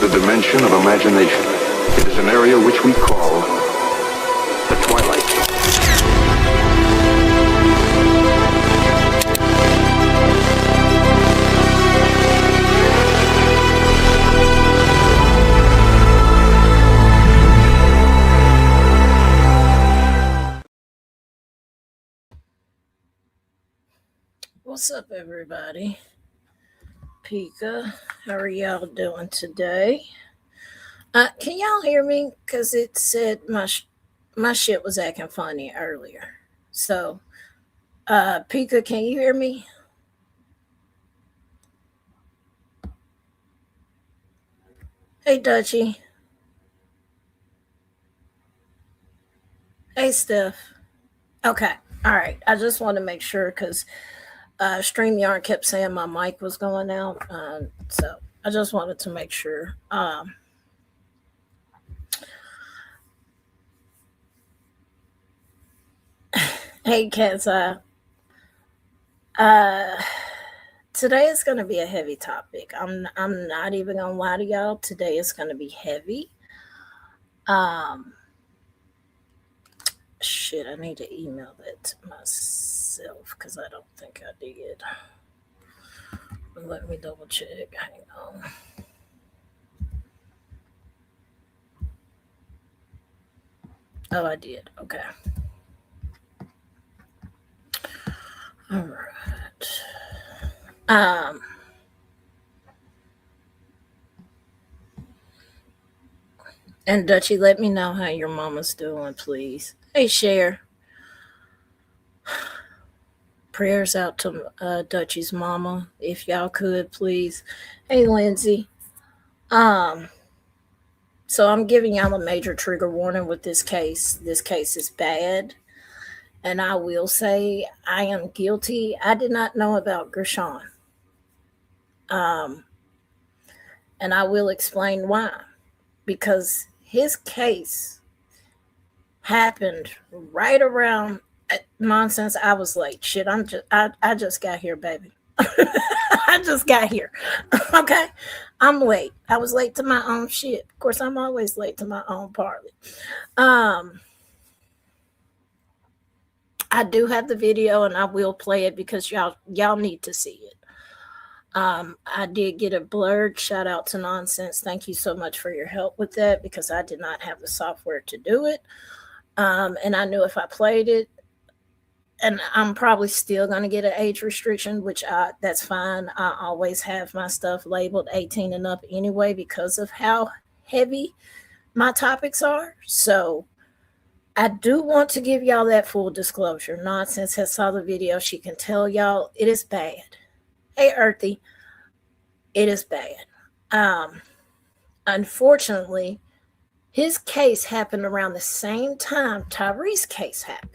the dimension of imagination. It is an area which we call the twilight zone. What's up, everybody? Pika, how are y'all doing today? Can y'all hear me? Because it said my shit was acting funny earlier. So, Pika, can you hear me? Hey, Dutchie. Hey, Steph. Okay, all right. I just want to make sure because StreamYard kept saying my mic was going out. So I just wanted to make sure. Hey, Kenza. Today is going to be a heavy topic. I'm not even going to lie to y'all. Today is going to be heavy. Shit, I need to email that to myself because I don't think I did. Let me double check. Hang on. Oh, I did. Okay. All right. And Dutchie, let me know how your mama's doing, please. Hey, Cher. Prayers out to Dutchie's mama, if y'all could, please. Hey, Lindsay. So I'm giving y'all a major trigger warning with this case. This case is bad. And I will say I am guilty. I did not know about Gershun. And I will explain why. Because his case happened right around nonsense. I was late. Shit, I just got here, baby. I just got here. Okay. I'm late. I was late to my own shit. Of course, I'm always late to my own party. I do have the video and I will play it because y'all need to see it. I did get it blurred. Shout out to Nonsense. Thank you so much for your help with that because I did not have the software to do it. And I knew if I played it, and I'm probably still going to get an age restriction, which that's fine. I always have my stuff labeled 18 and up anyway because of how heavy my topics are. So I do want to give y'all that full disclosure. Nonsense has saw the video. She can tell y'all it is bad. Hey, Earthy, it is bad. Unfortunately, his case happened around the same time Tyre's case happened.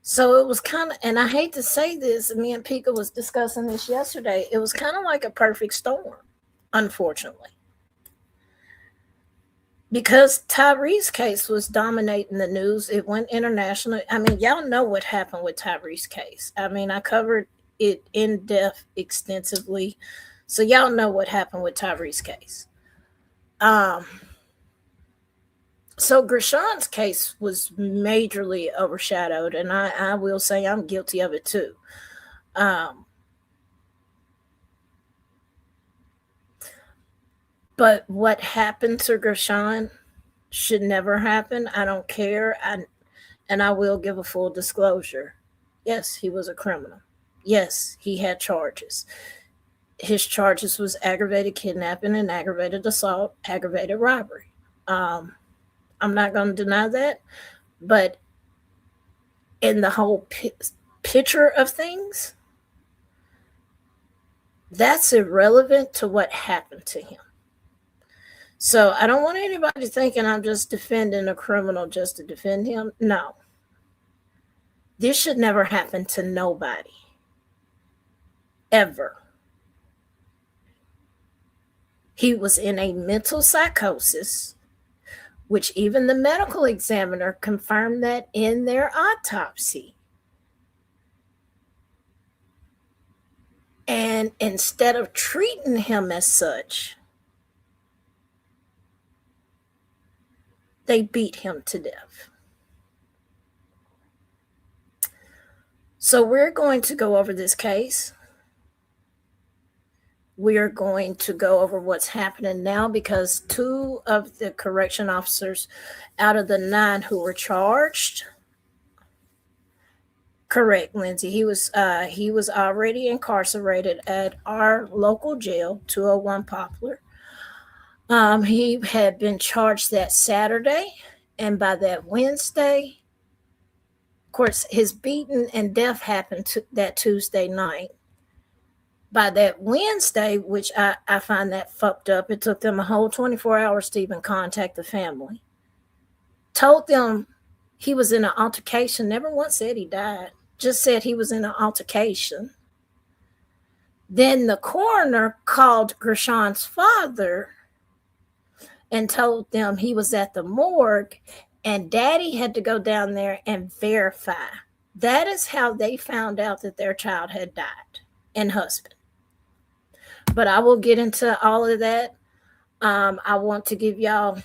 So it was kind of, and I hate to say this, me and Pika was discussing this yesterday, it was kind of like a perfect storm, unfortunately. Because Tyre's case was dominating the news, it went international. I mean, y'all know what happened with Tyre's case. I mean, I covered it in depth extensively. So y'all know what happened with Tyre's case. So Gershun's case was majorly overshadowed, and I will say I'm guilty of it too. But what happened to Gershun should never happen. I don't care. And I will give a full disclosure. Yes, he was a criminal. Yes, he had charges. His charges was aggravated kidnapping and aggravated assault, aggravated robbery. I'm not going to deny that, but in the whole picture of things, that's irrelevant to what happened to him. So I don't want anybody thinking I'm just defending a criminal just to defend him. No. This should never happen to nobody. Ever. He was in a mental psychosis, which even the medical examiner confirmed that in their autopsy. And instead of treating him as such, They beat him to death. So we're going to go over this case. We are going to go over what's happening now because 2 of the correction officers out of the 9 who were charged. Correct, Lindsay. He was already incarcerated at our local jail, 201 Poplar. He had been charged that Saturday, and by that Wednesday, of course, his beating and death happened that Tuesday night. By that Wednesday, which I find that fucked up, it took them a whole 24 hours to even contact the family. Told them he was in an altercation, never once said he died, just said he was in an altercation. Then the coroner called Gershun's father and told them he was at the morgue, and Daddy had to go down there and verify. That is how they found out that their child had died, and husband. But I will get into all of that. I want to give y'all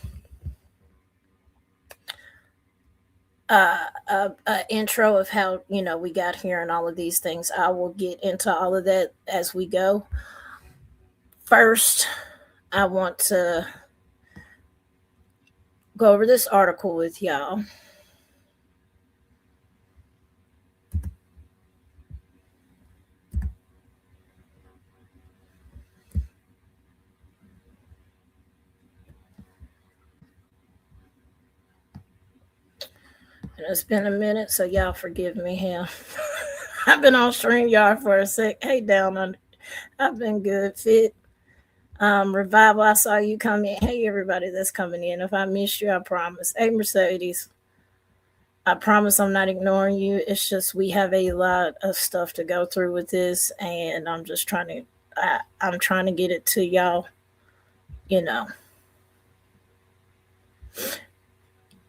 an intro of how, we got here and all of these things. I will get into all of that as we go. First, I want to go over this article with y'all. It's been a minute, so y'all forgive me here. I've been on StreamYard for a sec. Hey, down under. I've been good, fit. Revival, I saw you come in. Hey, everybody that's coming in. If I missed you, I promise. Hey, Mercedes, I promise I'm not ignoring you. It's just we have a lot of stuff to go through with this, and I'm just trying to get it to y'all,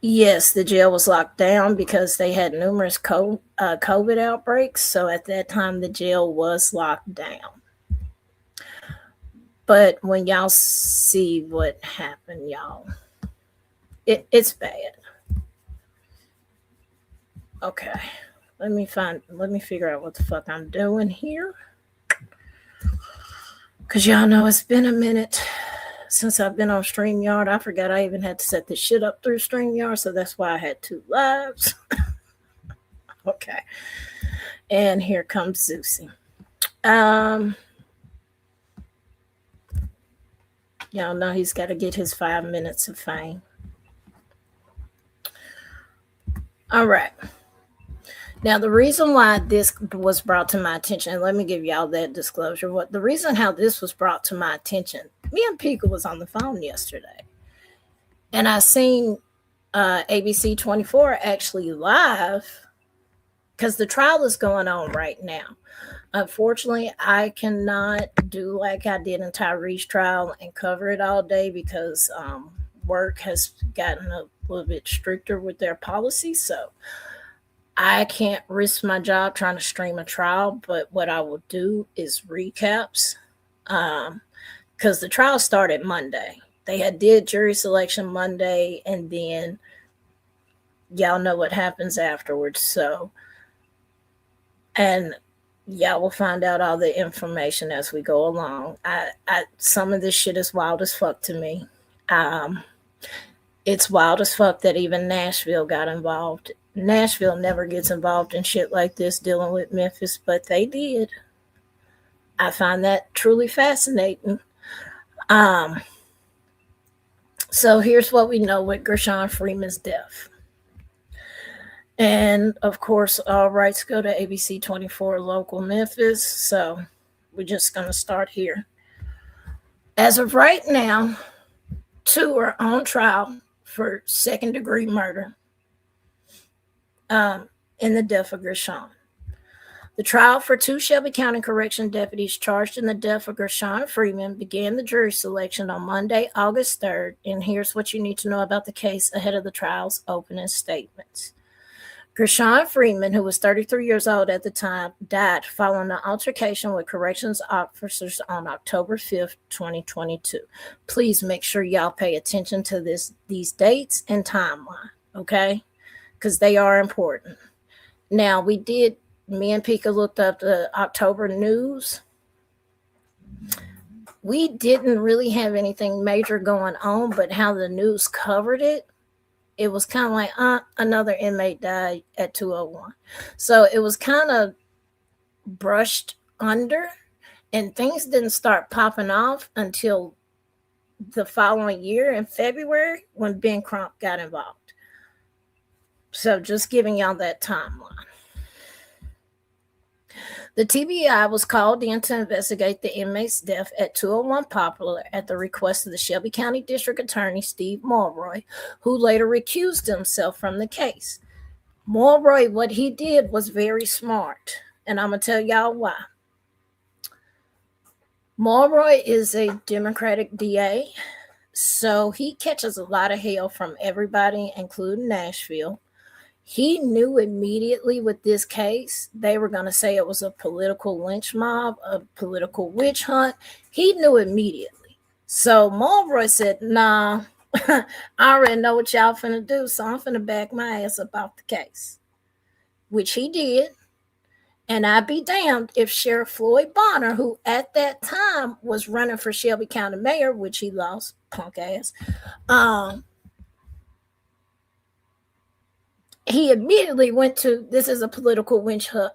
Yes, the jail was locked down because they had numerous COVID outbreaks. So at that time, the jail was locked down. But when y'all see what happened, y'all, it's bad. Okay, let me figure out what the fuck I'm doing here. Because y'all know it's been a minute since I've been on StreamYard. I forgot I even had to set this shit up through StreamYard, so that's why I had 2 lives. Okay. And here comes Zeusy. Y'all know he's got to get his 5 minutes of fame. All right. Now, the reason why this was brought to my attention, and let me give y'all that disclosure. The reason how this was brought to my attention, me and Pika was on the phone yesterday, and I seen ABC 24 actually live because the trial is going on right now. Unfortunately, I cannot do like I did in Tyre's trial and cover it all day because work has gotten a little bit stricter with their policies. So I can't risk my job trying to stream a trial, but what I will do is recaps because the trial started Monday. They did jury selection Monday, and then y'all know what happens afterwards. So, and y'all will find out all the information as we go along. Some of this shit is wild as fuck to me. It's wild as fuck that even Nashville got involved. Nashville never gets involved in shit like this dealing with Memphis, but they did. I find that truly fascinating. So here's what we know with Gershun Freeman's death. And of course, all rights go to ABC 24 local Memphis. So we're just going to start here. As of right now, 2 are on trial for second-degree murder in the death of Gershun. The trial for 2 Shelby County Correction deputies charged in the death of Gershun Freeman began the jury selection on Monday, August 3rd, and here's what you need to know about the case ahead of the trial's opening statements. Gershun Freeman, who was 33 years old at the time, died following an altercation with corrections officers on October 5th, 2022. Please make sure y'all pay attention to these dates and timeline, okay? Because they are important. Now, me and Pika looked up the October news. We didn't really have anything major going on, but how the news covered it, it was kind of like another inmate died at 201. So it was kind of brushed under, and things didn't start popping off until the following year in February when Ben Crump got involved. So just giving y'all that timeline. The TBI was called in to investigate the inmate's death at 201 Poplar at the request of the Shelby County District Attorney Steve Mulroy, who later recused himself from the case. Mulroy, what he did was very smart, and I'm going to tell y'all why. Mulroy is a Democratic DA, so he catches a lot of hell from everybody, including Nashville. He knew immediately with this case, they were going to say it was a political lynch mob, a political witch hunt. He knew immediately. So Mulroy said, nah, I already know what y'all finna do, so I'm finna back my ass about the case, which he did. And I'd be damned if Sheriff Floyd Bonner, who at that time was running for Shelby County mayor, which he lost, punk ass, he immediately went to, this is a political witch hunt,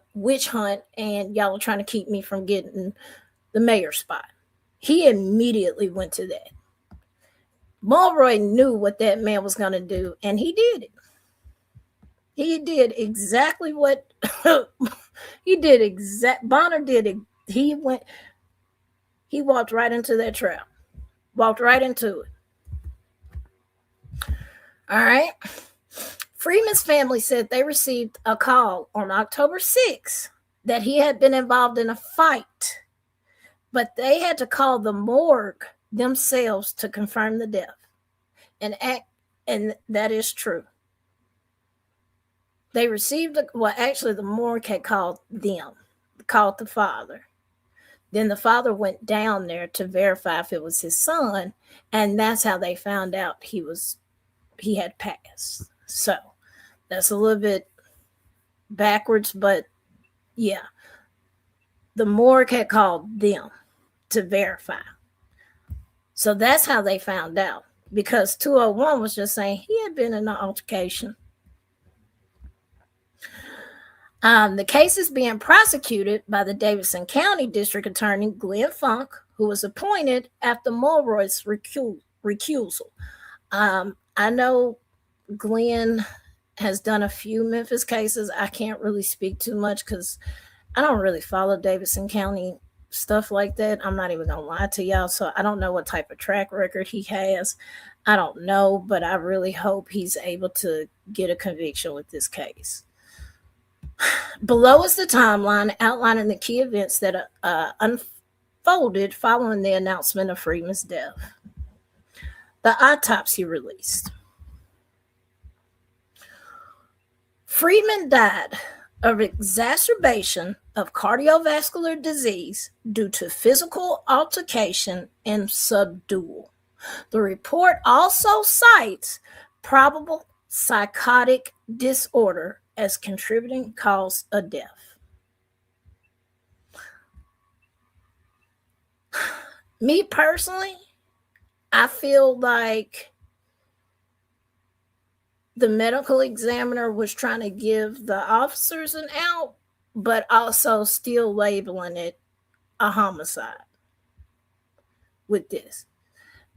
and y'all are trying to keep me from getting the mayor spot. He immediately went to that. Mulroy knew what that man was going to do, and he did it. He did exactly what Bonner did it. He walked right into that trap. Walked right into it. All right. Freeman's family said they received a call on October 6th that he had been involved in a fight, but they had to call the morgue themselves to confirm the death. And that is true. They received, the morgue had called the father. Then the father went down there to verify if it was his son, and that's how they found out he had passed. So that's a little bit backwards, but yeah. The morgue had called them to verify. So that's how they found out, because 201 was just saying he had been in an altercation. The case is being prosecuted by the Davidson County District Attorney Glenn Funk, who was appointed after Mulroy's recusal. I know Glenn has done a few Memphis cases. I can't really speak too much because I don't really follow Davidson County stuff like that. I'm not even going to lie to y'all. So I don't know what type of track record he has. I don't know, but I really hope he's able to get a conviction with this case. Below is the timeline outlining the key events that unfolded following the announcement of Freeman's death. The autopsy released. Freeman died of exacerbation of cardiovascular disease due to physical altercation and subdual. The report also cites probable psychotic disorder as contributing cause of death. Me personally, I feel like the medical examiner was trying to give the officers an out, but also still labeling it a homicide with this.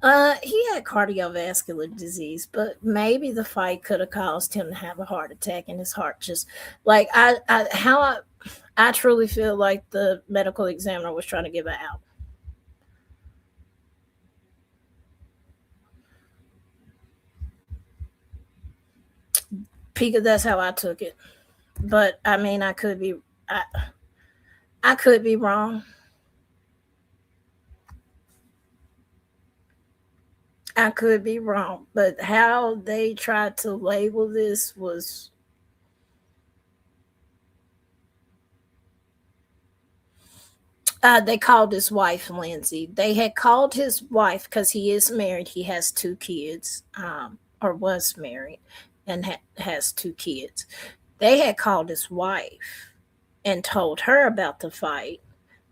He had cardiovascular disease, but maybe the fight could have caused him to have a heart attack, and his heart just like I truly feel like the medical examiner was trying to give it out. Pika, that's how I took it. But I mean, I could be wrong. I could be wrong, but how they tried to label this was They called his wife Lindsay. They had called his wife because he is married. He has 2 kids, or was married, and has 2 kids. They had called his wife and told her about the fight.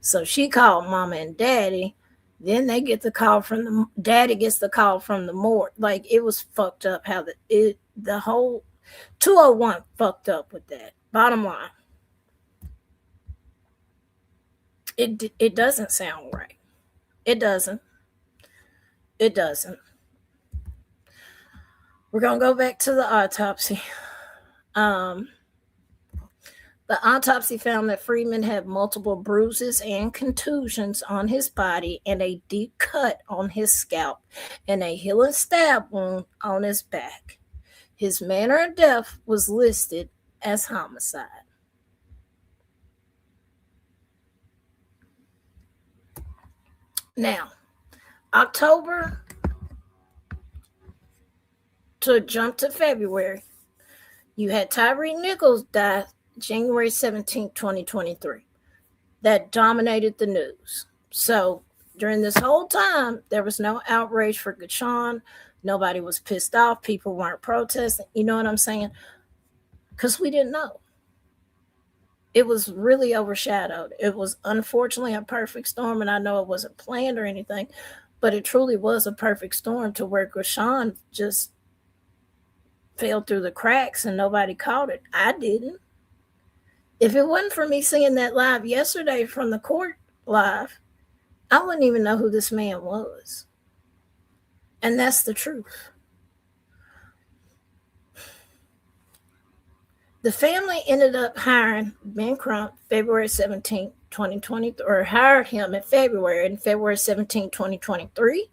So she called mama and daddy. Then they get the call from the daddy gets the call from the morgue. Like, it was fucked up how the whole 201 fucked up with that. Bottom line, it doesn't sound right. It doesn't. It doesn't. We're gonna go back to the autopsy. The autopsy found that Freeman had multiple bruises and contusions on his body and a deep cut on his scalp and a healing stab wound on his back. His manner of death was listed as homicide. Now, October to jump to February, you had Tyre Nichols die January 17, 2023. That dominated the news. So during this whole time, there was no outrage for Gershun. Nobody was pissed off. People weren't protesting. You know what I'm saying? Because we didn't know. It was really overshadowed. It was unfortunately a perfect storm, and I know it wasn't planned or anything, but it truly was a perfect storm to where Gershun just fell through the cracks and nobody caught it. I didn't. If it wasn't for me seeing that live yesterday from the court live, I wouldn't even know who this man was. And that's the truth. The family ended up hiring Ben Crump February 17, 2020, or hired him in February 17, 2023.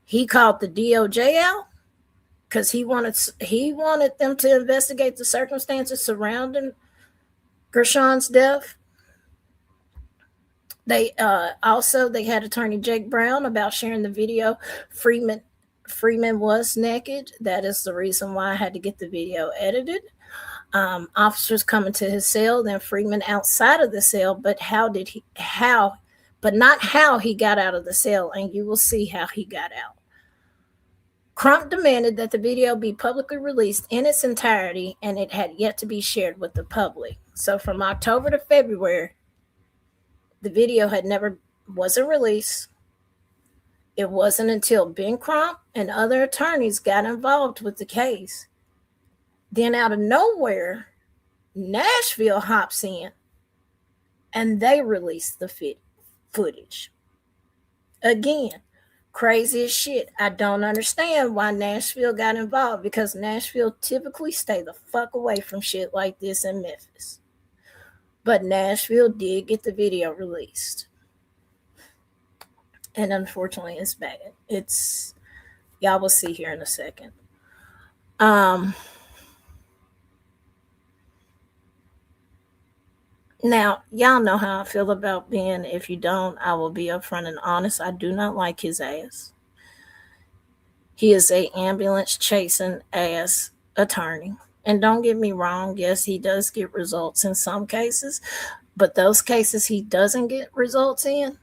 He called the DOJ out because he wanted them to investigate the circumstances surrounding Gershun's death. They had attorney Jake Brown about sharing the video. Freeman was naked. That is the reason why I had to get the video edited. Officers coming to his cell, then Freeman outside of the cell, but not how he got out of the cell, and you will see how he got out. Crump demanded that the video be publicly released in its entirety, and it had yet to be shared with the public. So from October to February, the video wasn't released. It wasn't until Ben Crump and other attorneys got involved with the case. Then out of nowhere, Nashville hops in and they release the footage. Again, crazy as shit. I don't understand why Nashville got involved, because Nashville typically stay the fuck away from shit like this in Memphis. But Nashville did get the video released. And unfortunately, it's bad. Y'all will see here in a second. Now, y'all know how I feel about Ben. If you don't, I will be upfront and honest. I do not like his ass. He is a ambulance chasing ass attorney. And don't get me wrong, yes, he does get results in some cases, but those cases he doesn't get results in,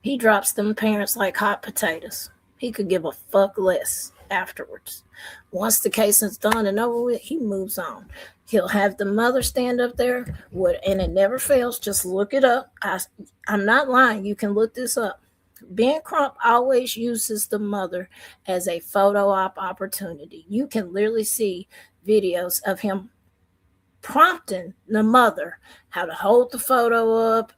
he drops them parents like hot potatoes. He could give a fuck less afterwards. Once the case is done and over with, he moves on. He'll have the mother stand up there, and it never fails. Just look it up. I'm not lying. You can look this up. Ben Crump always uses the mother as a photo op opportunity. You can literally see videos of him prompting the mother how to hold the photo up,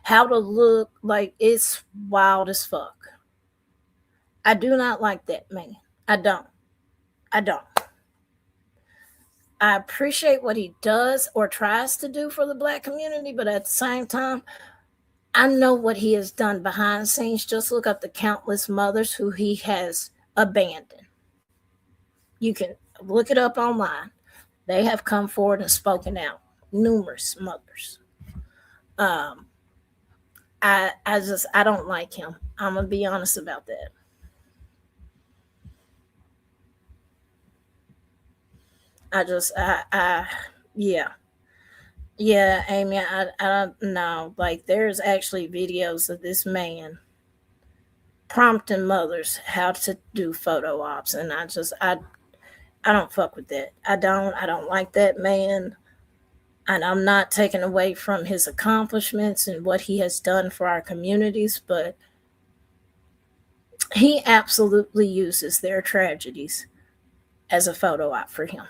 how to look. Like, it's wild as fuck. I do not like that man. I don't. I appreciate what he does or tries to do for the Black community, but at the same time, I know what he has done behind the scenes. Just look up the countless mothers who he has abandoned. You can look it up online. They have come forward and spoken out. Numerous mothers. I don't like him. I'm going to be honest about that. Yeah. Yeah, Amy, I don't know. Like, there's actually videos of this man prompting mothers how to do photo ops, and I don't fuck with that. I don't like that man, and I'm not taking away from his accomplishments and what he has done for our communities, but he absolutely uses their tragedies as a photo op for him.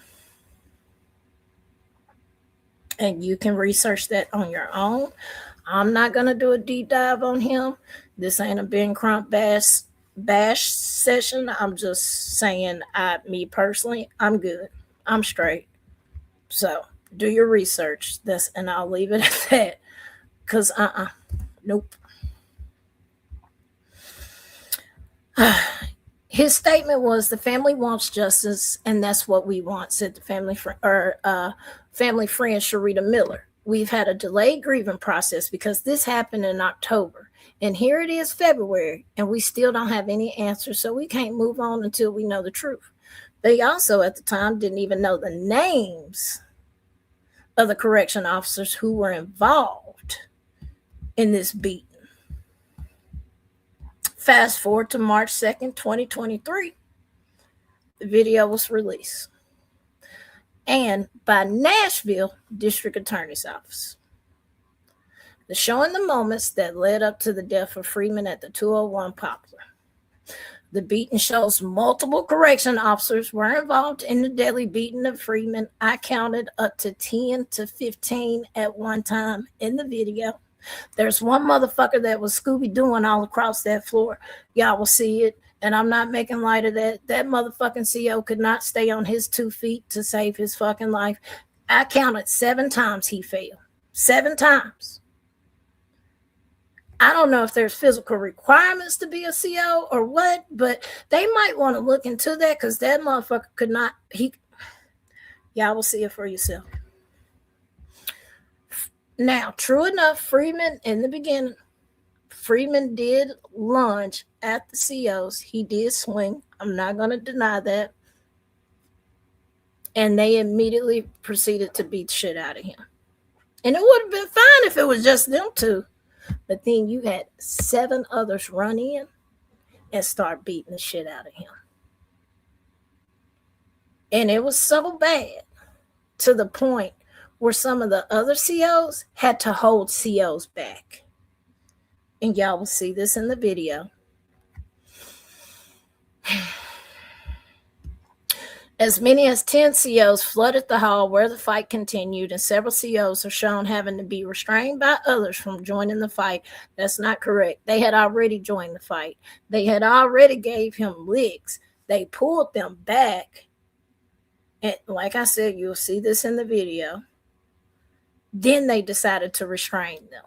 And you can research that on your own. I'm not going to do a deep dive on him. This ain't a Ben Crump bash session. I'm just saying, me personally, I'm good. I'm straight. So do your research. And I'll leave it at that. Cause nope. His statement was, "The family wants justice, and that's what we want," said the family friend Sharita Miller. "We've had a delayed grieving process because this happened in October, and here it is February, and we still don't have any answers, so we can't move on until we know the truth." They also, at the time, didn't even know the names of the correction officers who were involved in this beating. Fast forward to March 2nd, 2023. The video was released, and by Nashville District Attorney's Office. The showing the moments that led up to the death of Freeman at the 201 Poplar. The beating shows multiple correction officers were involved in the deadly beating of Freeman. I counted up to 10 to 15 at one time in the video. There's one motherfucker that was Scooby-Dooing all across that floor. Y'all will see it. And I'm not making light of that. That motherfucking CO could not stay on his 2 feet to save his fucking life. I counted 7 times he fell. 7 times. I don't know if there's physical requirements to be a CO or what, but they might want to look into that, because that motherfucker could not. Y'all will see it for yourself. Now, true enough, Freeman, in the beginning, Freeman did lunge at the COs. He did swing. I'm not going to deny that. And they immediately proceeded to beat the shit out of him. And it would have been fine if it was just them two. But then you had 7 others run in and start beating the shit out of him. And it was so bad to the point where some of the other COs had to hold COs back. And y'all will see this in the video. As many as 10 COs flooded the hall where the fight continued, and several COs are shown having to be restrained by others from joining the fight. That's not correct. They had already joined the fight. They had already gave him licks. They pulled them back. And like I said, you'll see this in the video. Then they decided to restrain them.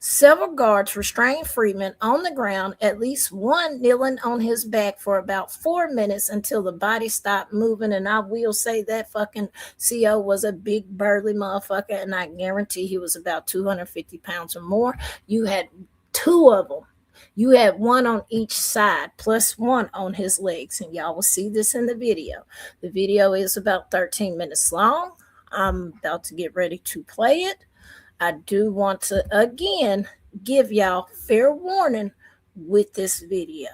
Several guards restrained Freeman on the ground, at least one kneeling on his back for about 4 minutes until the body stopped moving. And I will say that fucking CO was a big burly motherfucker, and I guarantee he was about 250 pounds or more. You had 2 of them. You had 1 on each side, plus 1 on his legs. And y'all will see this in the video. The video is about 13 minutes long. I'm about to get ready to play it. I do want to, again, give y'all fair warning with this video.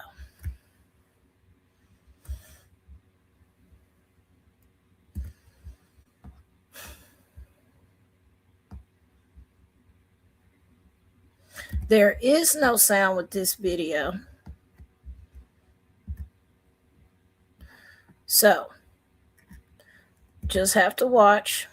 There is no sound with this video. So, just have to watch.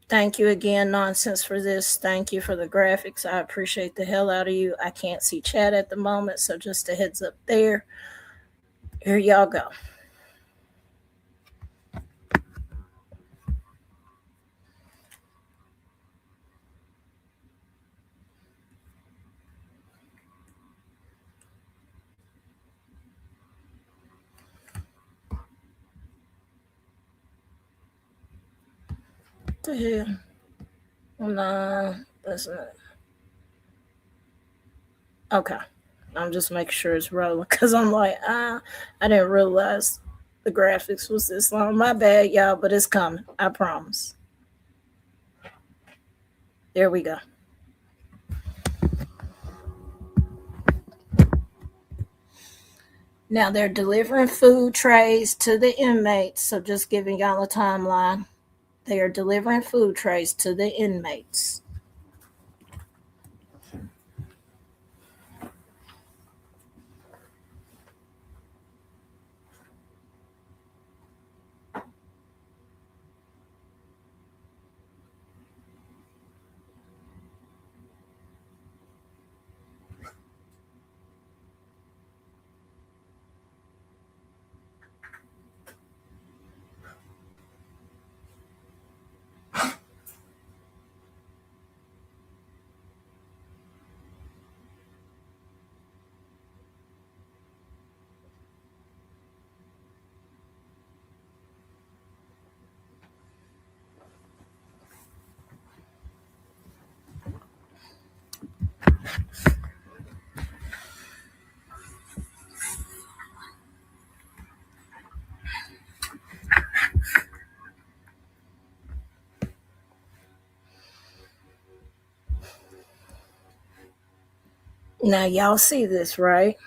Thank you again, Nonsense, for this. Thank you for the graphics. I appreciate the hell out of you. I can't see chat at the moment, so just a heads up there. Here y'all go. What the hell? No, that's not. Okay. I'm just making sure it's rolling, because I'm like, I didn't realize the graphics was this long. My bad, y'all, but it's coming. I promise. There we go. Now they're delivering food trays to the inmates. So just giving y'all a timeline. They are delivering food trays to the inmates. Now y'all see this, right?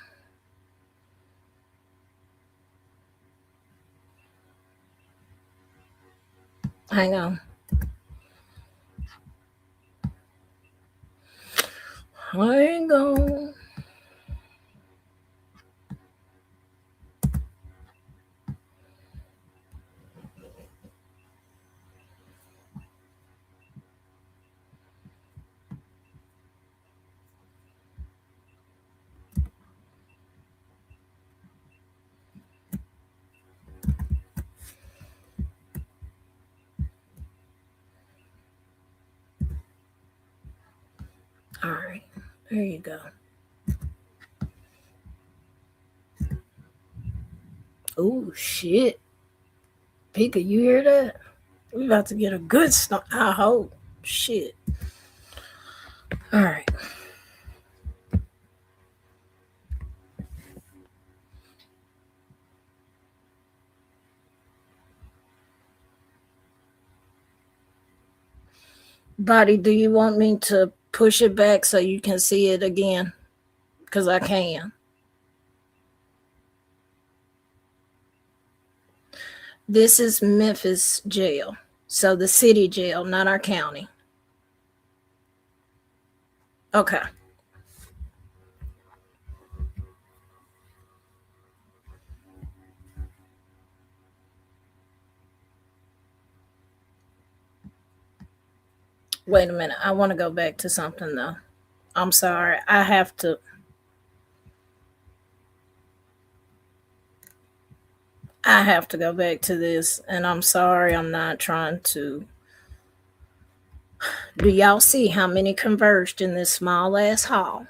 Hang on. Hang on. All right, there you go. Oh, shit. Pika, you hear that? We about to get a good start. I hope. Shit. All right. Body, do you want me to push it back so you can see it again? Because I can. This is Memphis jail. So the city jail, not our county. Okay. Wait a minute. I want to go back to something, though. I'm sorry. I have to go back to this, and I'm sorry. I'm not trying to. Do y'all see how many converged in this small ass hall?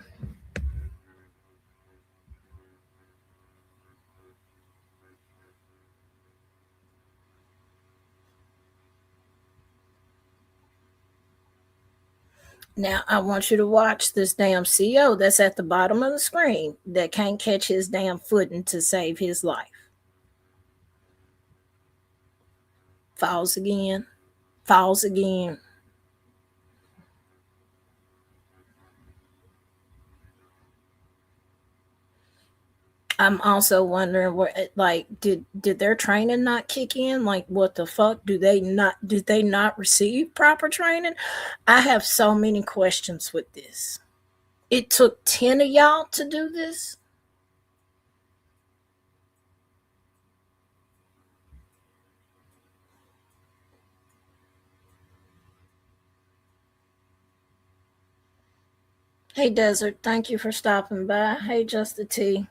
Now, I want you to watch this damn CO that's at the bottom of the screen that can't catch his damn footing to save his life. Falls again. Falls again. I'm also wondering where, like, did their training not kick in? Like, what the fuck? Did they not receive proper training? I have so many questions with this. It took 10 of y'all to do this. Hey, Desert, thank you for stopping by. Hey, Just the T.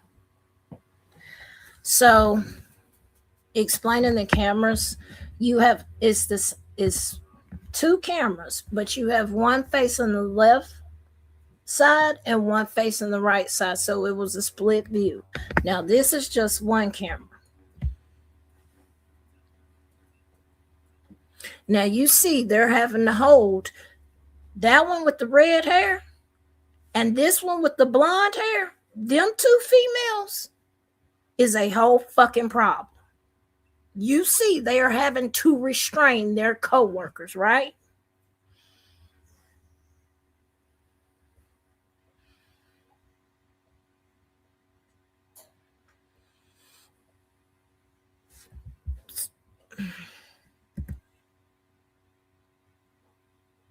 So, explaining the cameras, you have is two cameras, but you have one facing the left side and one facing the right side. So it was a split view. Now this is just one camera. Now you see they're having to hold that one with the red hair and this one with the blonde hair. Them two females is a whole fucking problem. You see, they are having to restrain their co-workers, right?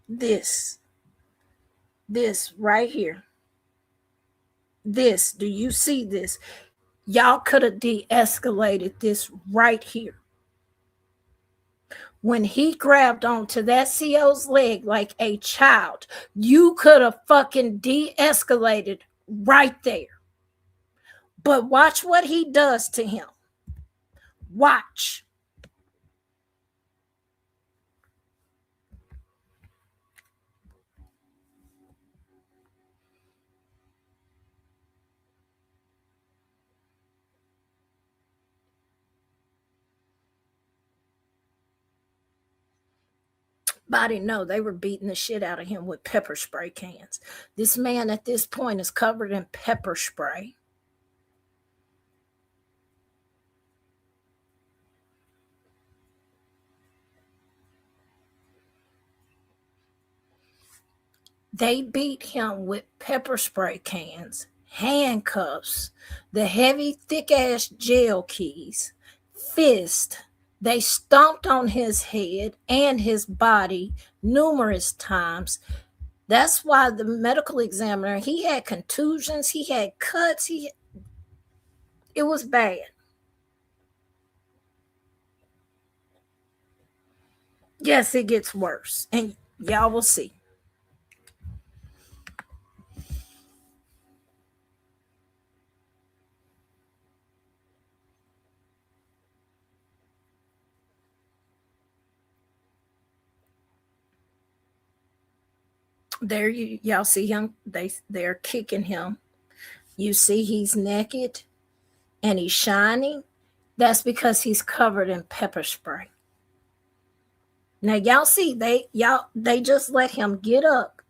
This right here. This, do you see this? Y'all could have de-escalated this right here. When he grabbed onto that CO's leg like a child, you could have fucking de-escalated right there. But watch what he does to him. Watch. Body, no, they were beating the shit out of him with pepper spray cans. This man at this point is covered in pepper spray. They beat him with pepper spray cans, handcuffs, the heavy, thick ass jail keys, fist. They stomped on his head and his body numerous times. That's why the medical examiner, he had contusions, he had cuts, it was bad. Yes, it gets worse, and y'all will see. There y'all see him. They're kicking him. You see he's naked and he's shining. That's because he's covered in pepper spray. Now y'all see they just let him get up.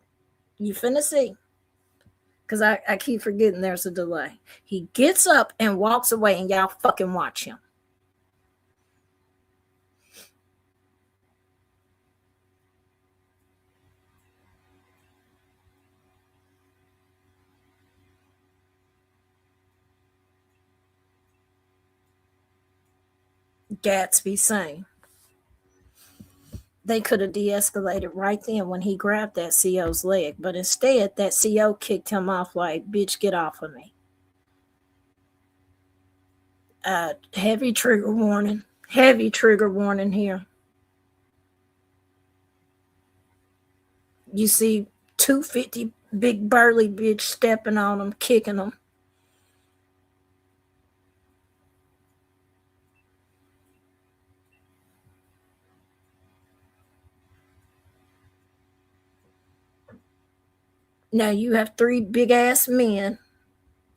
You finna see. Because I keep forgetting there's a delay. He gets up and walks away, and y'all fucking watch him. Gatsby saying they could have de-escalated right then when he grabbed that CO's leg, but instead that CO kicked him off like, bitch, get off of me. Heavy trigger warning here. You see 250 big burly bitch stepping on him, kicking him. Now you have 3 big ass men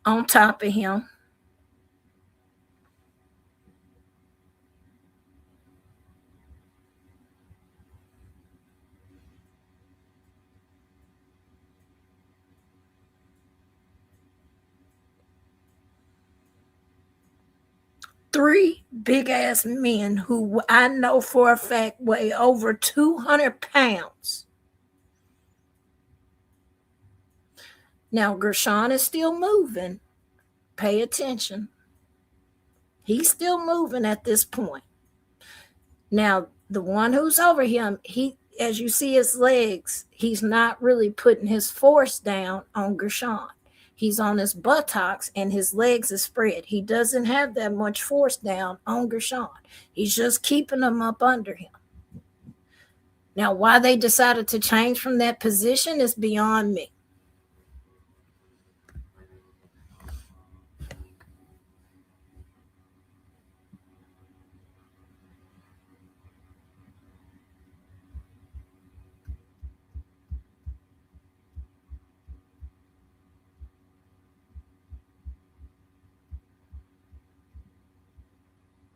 on top of him. Three big ass men who I know for a fact weigh over 200 pounds. Now Gershun is still moving. Pay attention. He's still moving at this point. Now, the one who's over him, as you see his legs, he's not really putting his force down on Gershun. He's on his buttocks and his legs are spread. He doesn't have that much force down on Gershun. He's just keeping them up under him. Now, why they decided to change from that position is beyond me.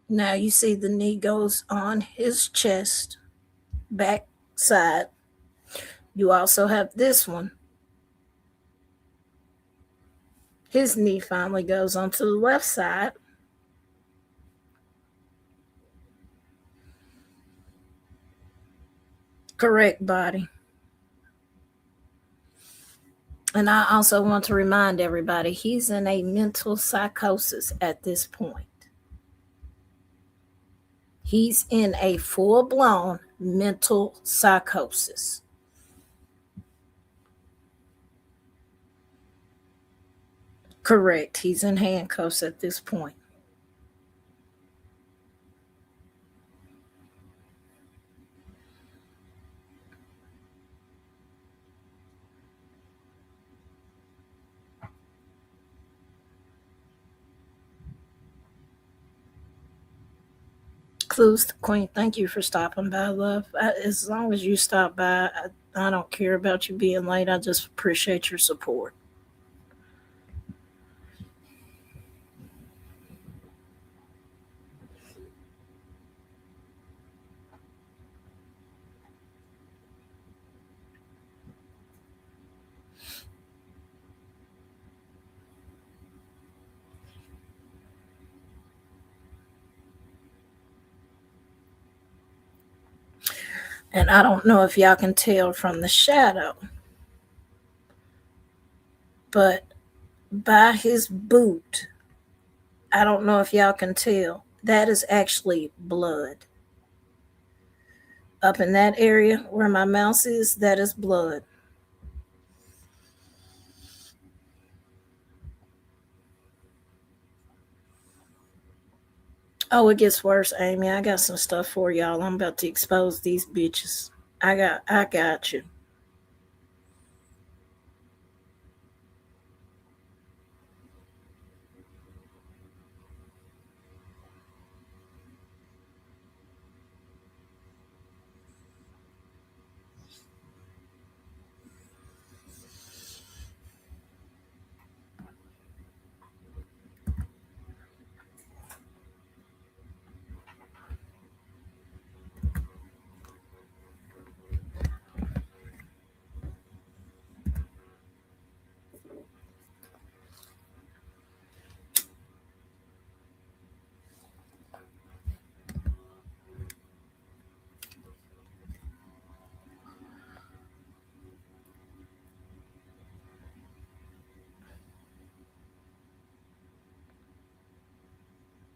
Now you see the knee goes on his chest, back side. You also have this one. His knee finally goes onto the left side. Correct, body. And I also want to remind everybody he's in a mental psychosis at this point. He's in a full-blown mental psychosis. Correct. He's in handcuffs at this point. Clues to Queen, thank you for stopping by, love. As long as you stop by, I don't care about you being late. I just appreciate your support. And I don't know if y'all can tell from the shadow, but by his boot, I don't know if y'all can tell, that is actually blood. Up in that area where my mouse is, that is blood. Oh, it gets worse, Amy. I got some stuff for y'all. I'm about to expose these bitches. I got you.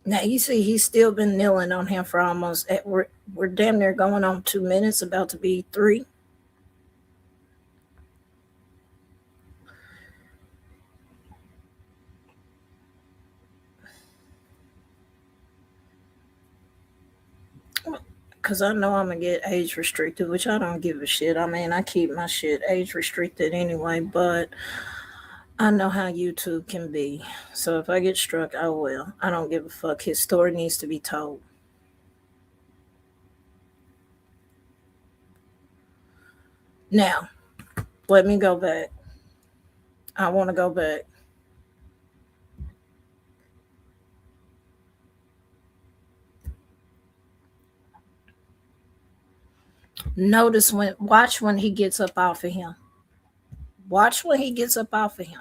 Now you see, he's still been kneeling on him for almost. We're damn near going on 2 minutes, about to be 3. Because I know I'm going to get age restricted, which I don't give a shit. I mean, I keep my shit age restricted anyway, but I know how YouTube can be. So if I get struck, I will. I don't give a fuck. His story needs to be told. Now, let me go back. I want to go back. Watch when he gets up off of him. Watch when he gets up off of him.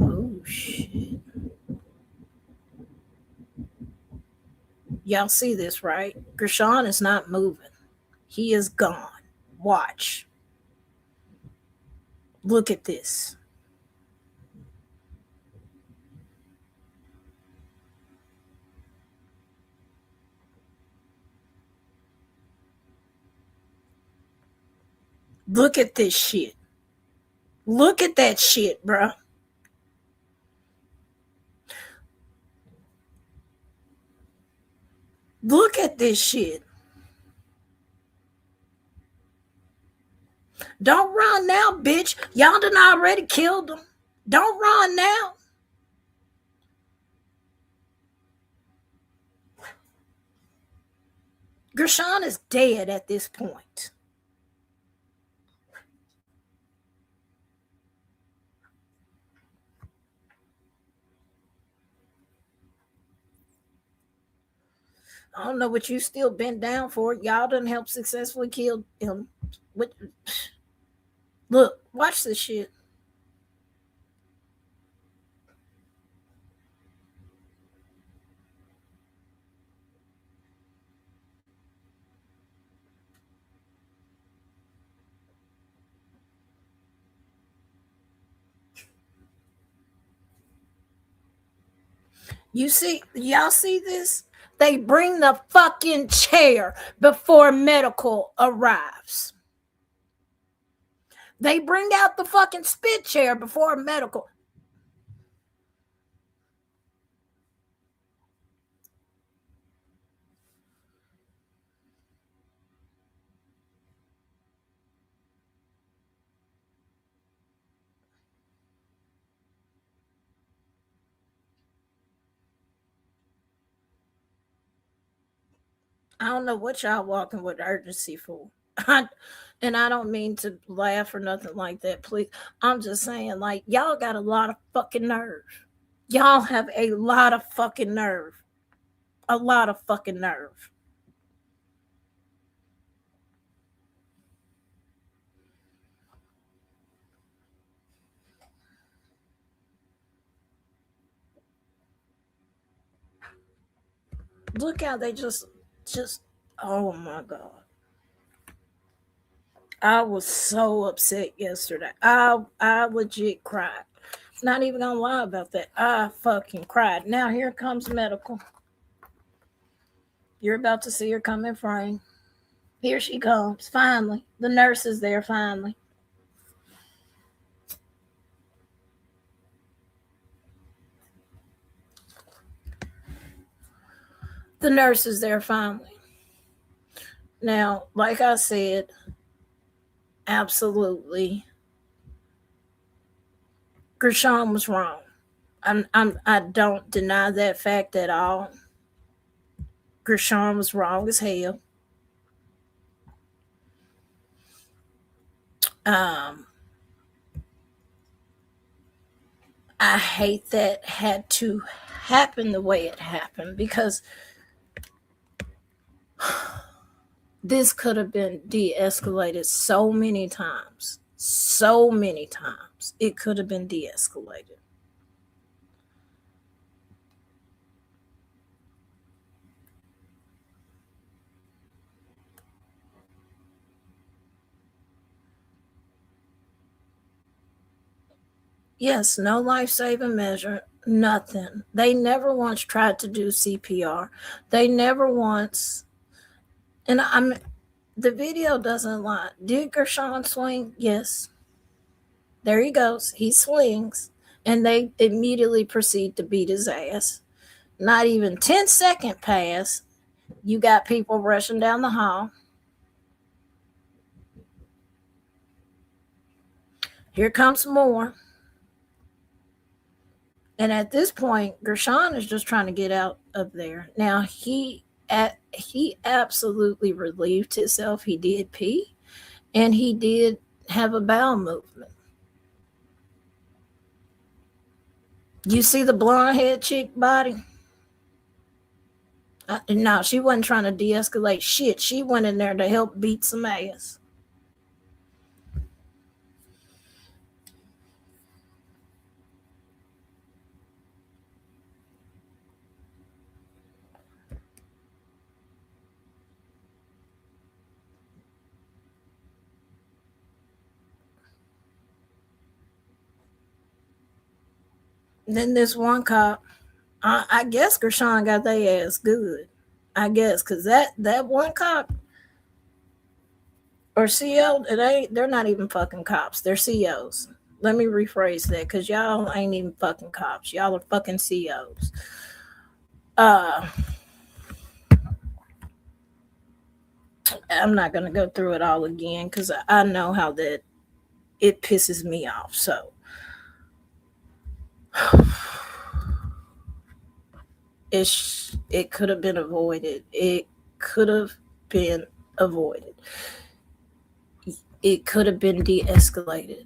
Oh, shit. Y'all see this, right? Gershun is not moving. He is gone. Watch. Look at this. Look at this shit. Look at that shit, bro. Look at this shit. Don't run now, bitch. Y'all done already killed him. Don't run now. Gershun is dead at this point. I don't know what you still bent down for. Y'all done helped successfully kill him. Look, watch this shit. Y'all see this? They bring the fucking chair before medical arrives. They bring out the fucking spit chair before medical. I don't know what y'all walking with urgency for. And I don't mean to laugh or nothing like that, please. I'm just saying, like, y'all got a lot of fucking nerve. Y'all have a lot of fucking nerve. A lot of fucking nerve. Look how they just, oh my God. I was so upset yesterday. I legit cried. Not even gonna lie about that. I fucking cried. Now here comes medical. You're about to see her come in frame. Here she comes. Finally. The nurse is there finally. The nurse is there finally. Now, like I said, absolutely, Gershun was wrong. I don't deny that fact at all. Gershun was wrong as hell. I hate that had to happen the way it happened because this could have been de-escalated so many times. So many times. It could have been de-escalated. Yes, no life-saving measure, nothing. They never once tried to do CPR. They never once, and the video doesn't lie. Did Gershun swing? Yes. There he goes. He swings, and they immediately proceed to beat his ass. Not even 10-second pass. You got people rushing down the hall. Here comes more. And at this point, Gershun is just trying to get out of there. Now he absolutely relieved himself. He did pee, and he did have a bowel movement. You see the blonde head chick body? No, she wasn't trying to de-escalate shit. She went in there to help beat some ass. Then this one cop, I guess Gershun got their ass good. I guess because that one cop or CO, they're not even fucking cops. They're COs. Let me rephrase that because y'all ain't even fucking cops. Y'all are fucking COs. I'm not gonna go through it all again because I know how that it pisses me off. So it could have been avoided. It could have been avoided. It could have been de-escalated.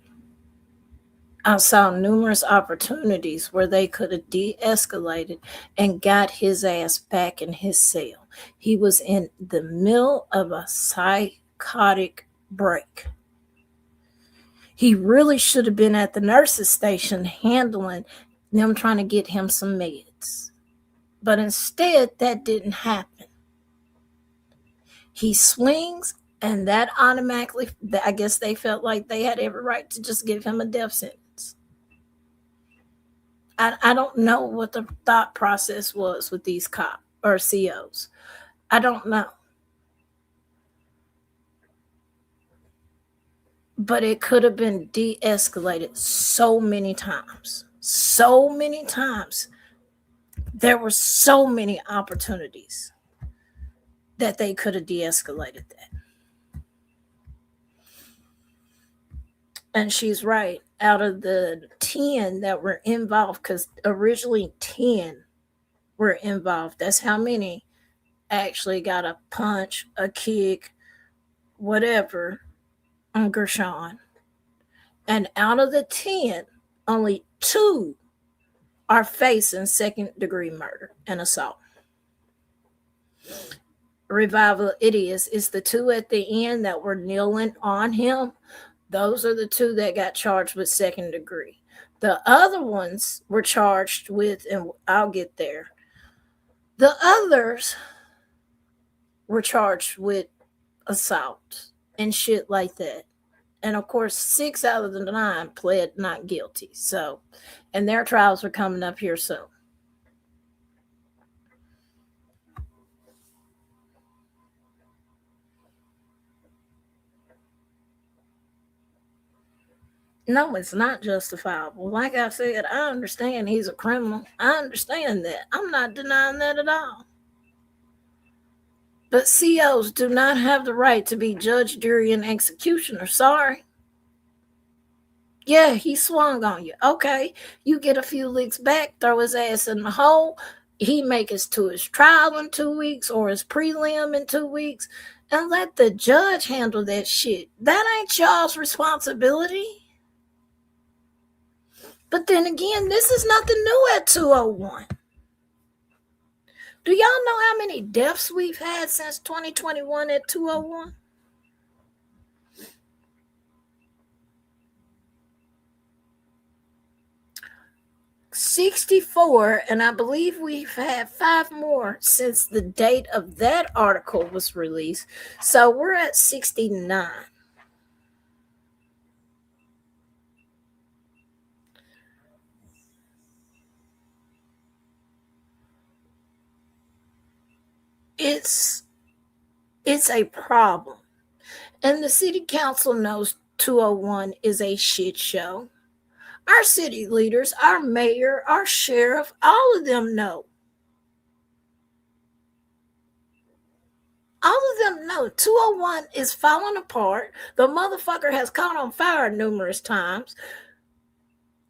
I saw numerous opportunities where they could have de-escalated and got his ass back in his cell. He was in the middle of a psychotic break. He really should have been at the nurse's station handling them trying to get him some meds. But instead, that didn't happen. He swings, and that automatically, I guess they felt like they had every right to just give him a death sentence. I don't know what the thought process was with these cop or COs. I don't know. But it could have been de-escalated so many times. So many times. There were so many opportunities that they could have de-escalated that. And she's right. Out of the 10 that were involved, because originally 10 were involved, that's how many actually got a punch, a kick, whatever on Gershun. And out of the 10, only 2 are facing second-degree murder and assault. Revival it is. It's the 2 at the end that were kneeling on him. Those are the 2 that got charged with second degree. The other ones were charged with, and I'll get there. The others were charged with assault and shit like that. And of course, 6 out of the 9 pled not guilty. So, and their trials are coming up here soon. No, it's not justifiable. Like I said, I understand he's a criminal. I understand that. I'm not denying that at all. But COs do not have the right to be judge, jury, and executioner. Sorry. Yeah, he swung on you. Okay, you get a few licks back, throw his ass in the hole. He make it to his trial in 2 weeks or his prelim in 2 weeks, and let the judge handle that shit. That ain't y'all's responsibility. But then again, this is nothing new at 201. Do y'all know how many deaths we've had since 2021 at 201? $64, and I believe we've had 5 more since the date of that article was released. So we're at 69. It's a problem. And the city council knows 201 is a shit show. Our city leaders, our mayor, our sheriff, all of them know. All of them know 201 is falling apart. The motherfucker has caught on fire numerous times.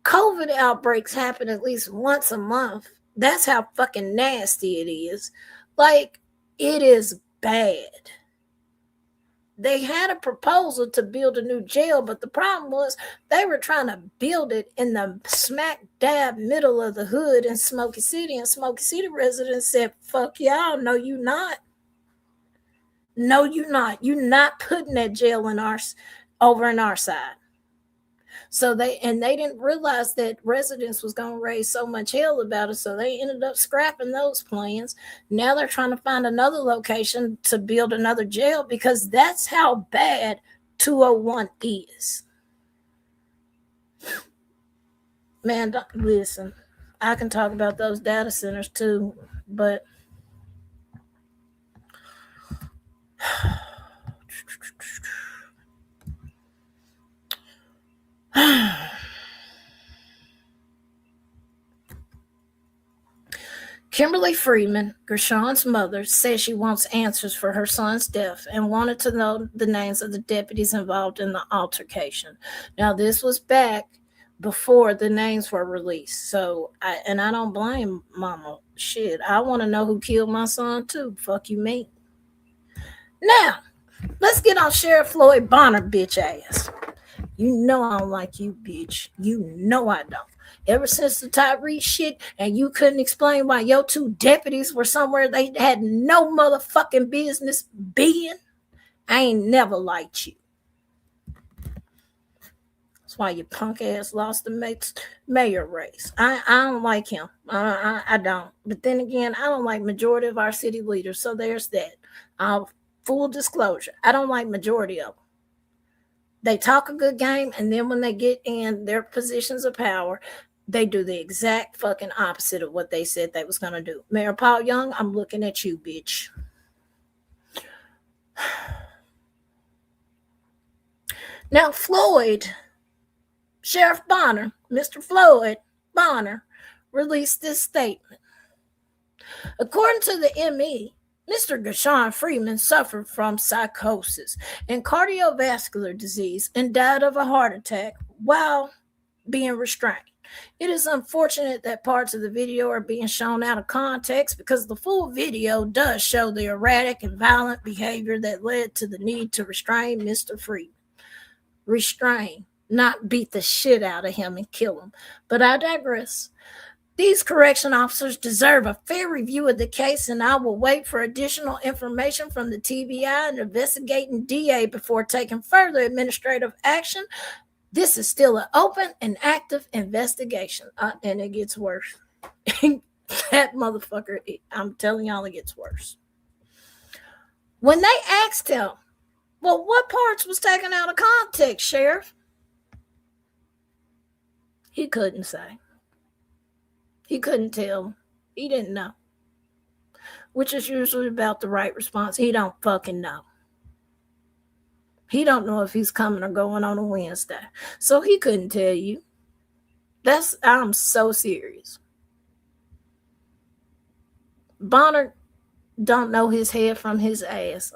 COVID outbreaks happen at least once a month. That's how fucking nasty it is. Like, it is bad. They had a proposal to build a new jail, but the problem was they were trying to build it in the smack dab middle of the hood in Smoky City, and Smoky City residents said, fuck y'all, no you not. No you not. You're not putting that jail in over in our side. So they didn't realize that residents was going to raise so much hell about it, so they ended up scrapping those plans. Now they're trying to find another location to build another jail because that's how bad 201 is. Man, listen, I can talk about those data centers too, but Kimberly Freeman, Gershun's mother, says she wants answers for her son's death and wanted to know the names of the deputies involved in the altercation. Now, this was back before the names were released. So, I don't blame mama. Shit, I want to know who killed my son too. Fuck you, me. Now, let's get on Sheriff Floyd Bonner, bitch ass. You know I don't like you, bitch. You know I don't. Ever since the Tyre shit, and you couldn't explain why your 2 deputies were somewhere they had no motherfucking business being, I ain't never liked you. That's why your punk ass lost the mayor race. I don't like him. I don't. But then again, I don't like majority of our city leaders, so there's that. Full disclosure, I don't like majority of them. They talk a good game, and then when they get in their positions of power, They do the exact fucking opposite of what they said they was going to do. Mayor Paul Young, I'm looking at you, bitch. Now, Sheriff Bonner, Mr. Floyd Bonner, released this statement. According to the ME, Mr. Gershun Freeman suffered from psychosis and cardiovascular disease and died of a heart attack while being restrained. It is unfortunate that parts of the video are being shown out of context because the full video does show the erratic and violent behavior that led to the need to restrain Mr. Freeman. Restrain, not beat the shit out of him and kill him. But I digress. These correction officers deserve a fair review of the case, and I will wait for additional information from the TBI and investigating DA before taking further administrative action. This is still an open and active investigation, and it gets worse. That motherfucker, I'm telling y'all, it gets worse. When they asked him, well, what parts was taken out of context, Sheriff? He couldn't say. He couldn't tell. He didn't know. Which is usually about the right response. He don't fucking know. He don't know if he's coming or going on a Wednesday. So he couldn't tell you. I'm so serious. Bonner don't know his head from his ass.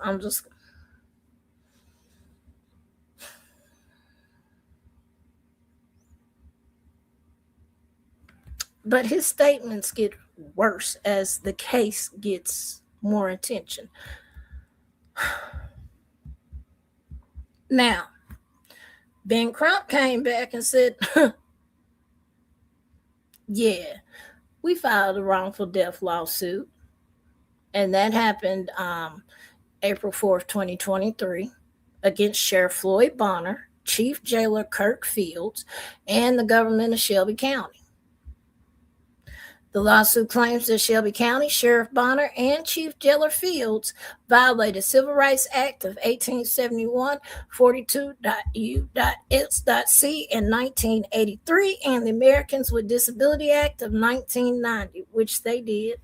But his statements get worse as the case gets more attention. Now, Ben Crump came back and said, yeah, we filed a wrongful death lawsuit. And that happened April 4th, 2023, against Sheriff Floyd Bonner, Chief Jailer Kirk Fields, and the government of Shelby County. The lawsuit claims that Shelby County Sheriff Bonner and Chief Jailer Fields violated Civil Rights Act of 1871, 42.U.S.C. in 1983, and the Americans with Disability Act of 1990, which they did.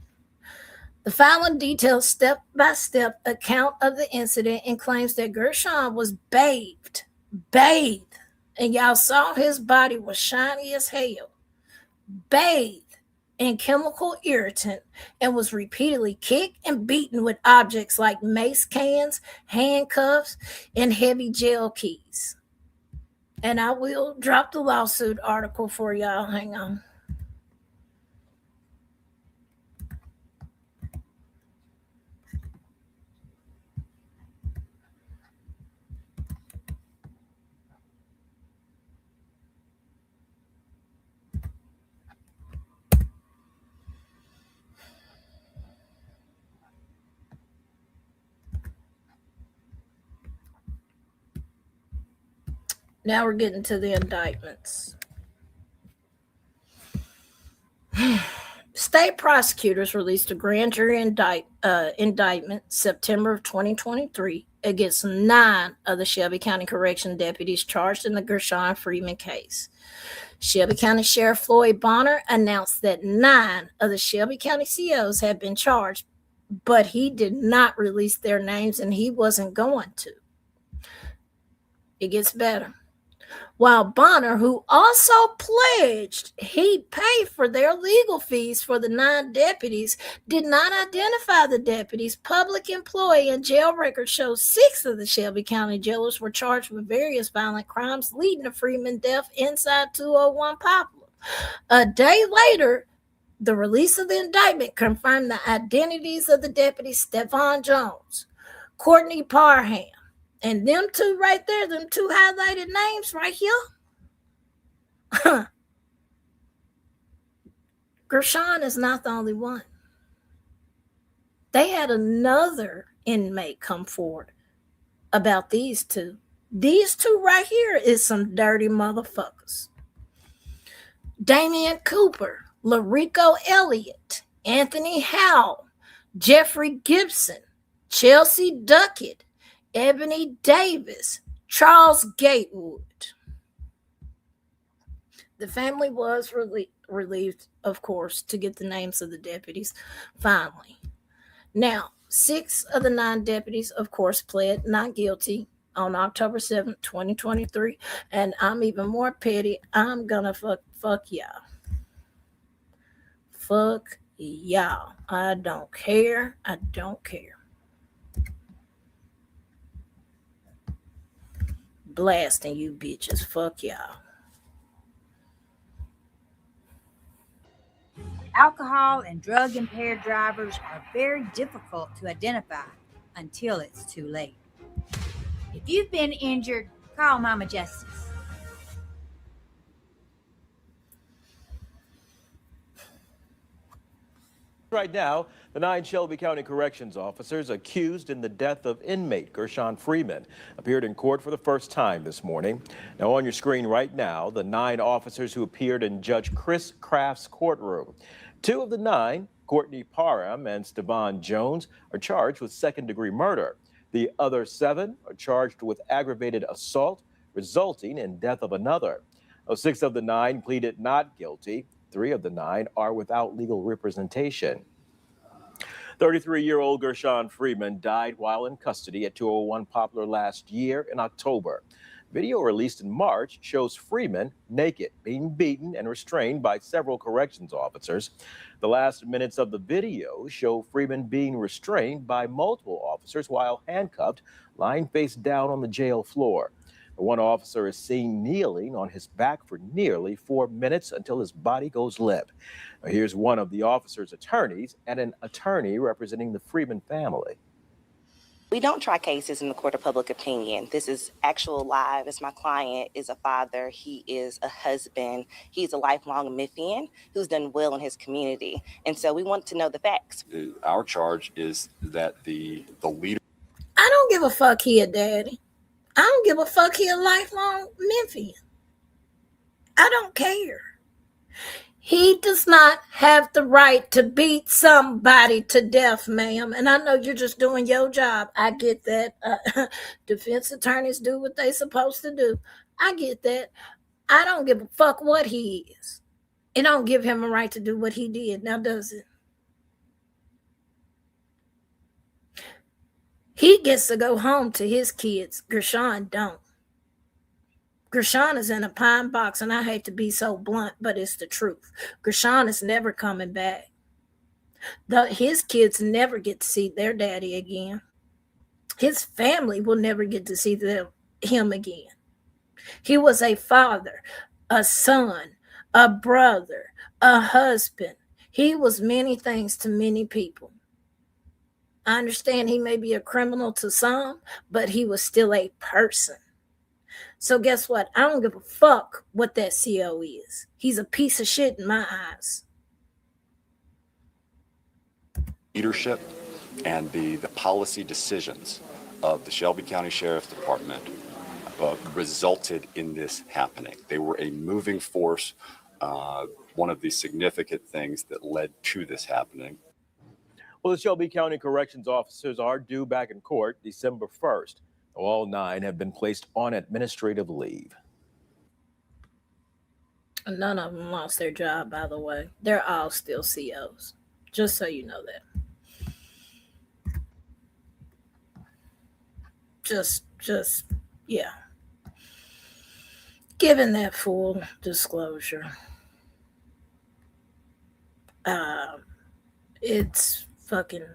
The filing details step-by-step account of the incident and claims that Gershun was bathed, and y'all saw his body was shiny as hell, bathed in chemical irritant, and was repeatedly kicked and beaten with objects like mace cans, handcuffs, and heavy jail keys. And I will drop the lawsuit article for y'all. Hang on. Now we're getting to the indictments. State prosecutors released a grand jury indictment September of 2023 against 9 of the Shelby County Correction deputies charged in the Gershun Freeman case. Shelby County Sheriff Floyd Bonner announced that 9 of the Shelby County COs had been charged, but he did not release their names, and he wasn't going to. It gets better. While Bonner, who also pledged he'd pay for their legal fees for the 9 deputies, did not identify the deputies. Public employee and jail records show 6 of the Shelby County jailers were charged with various violent crimes, leading to Freeman's death inside 201 Poplar. A day later, the release of the indictment confirmed the identities of the deputies Stephon Jones, Courtney Parham, and them 2 right there, them 2 highlighted names right here. Gershun is not the only one. They had another inmate come forward about these 2. These 2 right here is some dirty motherfuckers. Damian Cooper, Larico Elliott, Anthony Howell, Jeffrey Gibson, Chelsea Duckett, Ebony Davis, Charles Gatewood. The family was released. relieved, of course, to get the names of the deputies finally. Now, 6 of the 9 deputies, of course, pled not guilty on October 7th, 2023. And I'm even more petty. I'm gonna fuck y'all. Fuck y'all. I don't care. I don't care. Blasting you bitches. Fuck y'all. Alcohol and drug impaired drivers are very difficult to identify until it's too late. If you've been injured, call Mama Justice. Right now, the 9 Shelby County Corrections officers accused in the death of inmate Gershun Freeman appeared in court for the first time this morning. Now on your screen right now, the 9 officers who appeared in Judge Chris Craft's courtroom. 2 of the 9, Courtney Parham and Stevan Jones, are charged with second-degree murder. The other 7 are charged with aggravated assault resulting in death of another. 6 of the 9 pleaded not guilty. 3 of the 9 are without legal representation. 33-year-old Gershun Freeman died while in custody at 201 Poplar last year in October. Video released in March shows Freeman naked, being beaten and restrained by several corrections officers. The last minutes of the video show Freeman being restrained by multiple officers while handcuffed, lying face down on the jail floor. One officer is seen kneeling on his back for nearly 4 minutes until his body goes limp. Now, here's one of the officer's attorneys and an attorney representing the Freeman family. We don't try cases in the court of public opinion. This is actual live. As my client is a father, he is a husband, he's a lifelong Memphian who's done well in his community. And so we want to know the facts. Our charge is that the leader. I don't give a fuck he a daddy. I don't give a fuck he a lifelong Memphian. I don't care. He does not have the right to beat somebody to death, ma'am. And I know you're just doing your job. I get that. Defense attorneys do what they supposed to do. I get that. I don't give a fuck what he is. It don't give him a right to do what he did. Now, does it? He gets to go home to his kids. Gershun don't. Gershun is in a pine box, and I hate to be so blunt, but it's the truth. Gershun is never coming back. His kids never get to see their daddy again. His family will never get to see him again. He was a father, a son, a brother, a husband. He was many things to many people. I understand he may be a criminal to some, but he was still a person. So guess what? I don't give a fuck what that CO is. He's a piece of shit in my eyes. Leadership and the policy decisions of the Shelby County Sheriff's Department resulted in this happening. They were a moving force, one of the significant things that led to this happening. Well, the Shelby County Corrections officers are due back in court December 1st. All 9 have been placed on administrative leave. None of them lost their job, by the way. They're all still COs. Just so you know that. Just, yeah. Given that full disclosure, it's fucking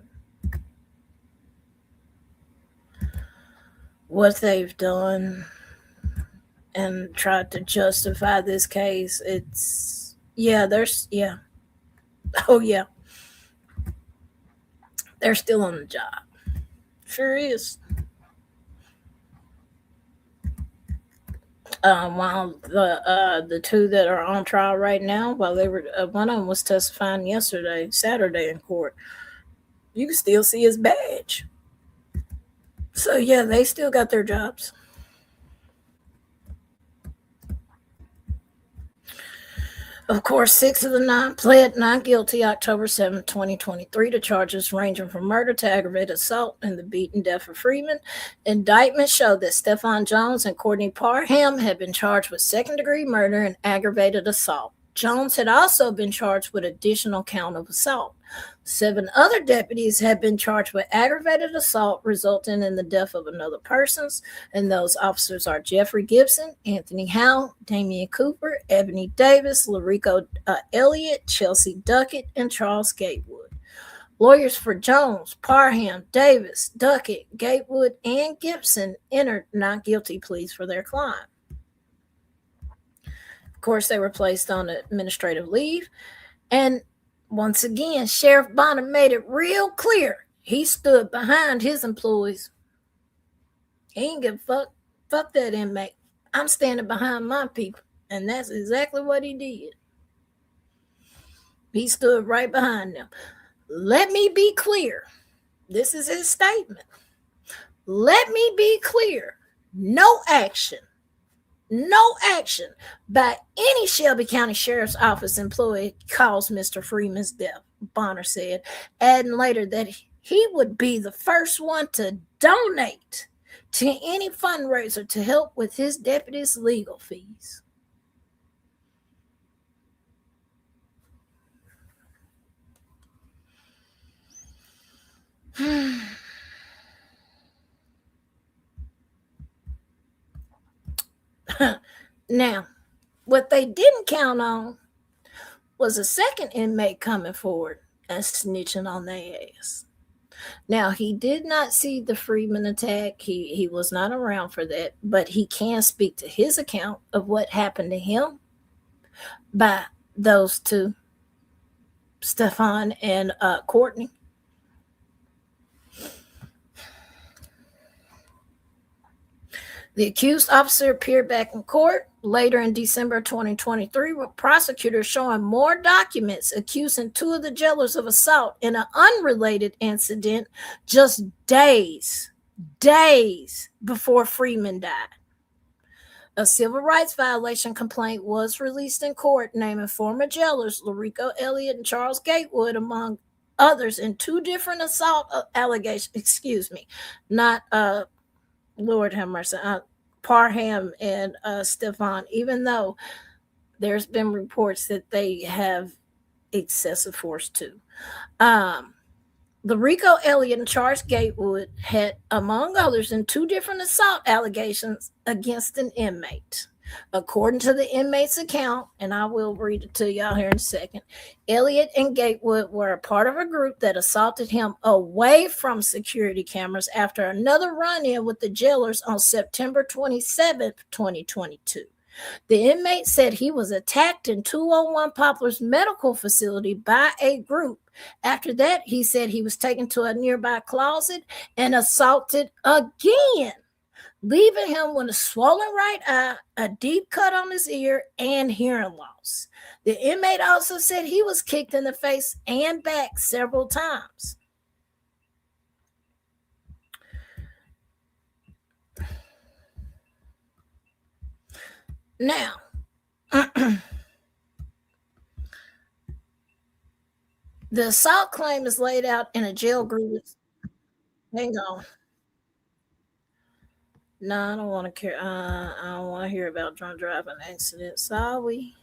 what they've done and tried to justify this case. It's oh yeah, they're still on the job. Sure is. While the 2 that are on trial right now, while they were one of them was testifying Saturday in court, you can still see his badge. So yeah, they still got their jobs. Of course, 6 of the 9 pled not guilty October 7, 2023 to charges ranging from murder to aggravated assault and the beaten death of Freeman. Indictments show that Stevan Jones and Courtney Parham had been charged with second-degree murder and aggravated assault. Jones had also been charged with additional count of assault. 7 other deputies had been charged with aggravated assault resulting in the death of another person, and those officers are Jeffrey Gibson, Anthony Howe, Damian Cooper, Ebony Davis, Larico Elliott, Chelsea Duckett, and Charles Gatewood. Lawyers for Jones, Parham, Davis, Duckett, Gatewood, and Gibson entered not guilty pleas for their client. Of course, they were placed on administrative leave. And once again, Sheriff Bonner made it real clear he stood behind his employees. He ain't give a fuck. Fuck that inmate. I'm standing behind my people. And that's exactly what he did. He stood right behind them. Let me be clear. This is his statement. Let me be clear. No action by any Shelby County Sheriff's Office employee caused Mr. Freeman's death, Bonner said, adding later that he would be the first one to donate to any fundraiser to help with his deputy's legal fees. Now, what they didn't count on was a second inmate coming forward and snitching on their ass. Now, he did not see the Freeman attack. He was not around for that, but he can speak to his account of what happened to him by those two, Stefan and Courtney. The accused officer appeared back in court later in December 2023 with prosecutors showing more documents accusing 2 of the jailers of assault in an unrelated incident just days before Freeman died. A civil rights violation complaint was released in court naming former jailers Larico Elliott and Charles Gatewood among others in 2 different assault allegations. Lord have mercy, Parham and Stefan, even though there's been reports that they have excessive force too. Larico Elliott and Charles Gatewood had, among others, in 2 different assault allegations against an inmate. According to the inmate's account, and I will read it to y'all here in a second, Elliott and Gatewood were a part of a group that assaulted him away from security cameras after another run-in with the jailers on September 27th, 2022. The inmate said he was attacked in 201 Poplar's medical facility by a group. After that, he said he was taken to a nearby closet and assaulted again, leaving him with a swollen right eye, a deep cut on his ear, and hearing loss. The inmate also said he was kicked in the face and back several times. Now, the assault claim is laid out in a jail grievance. Hang on. No, I don't want to care. I don't want to hear about drunk driving accidents. Sorry.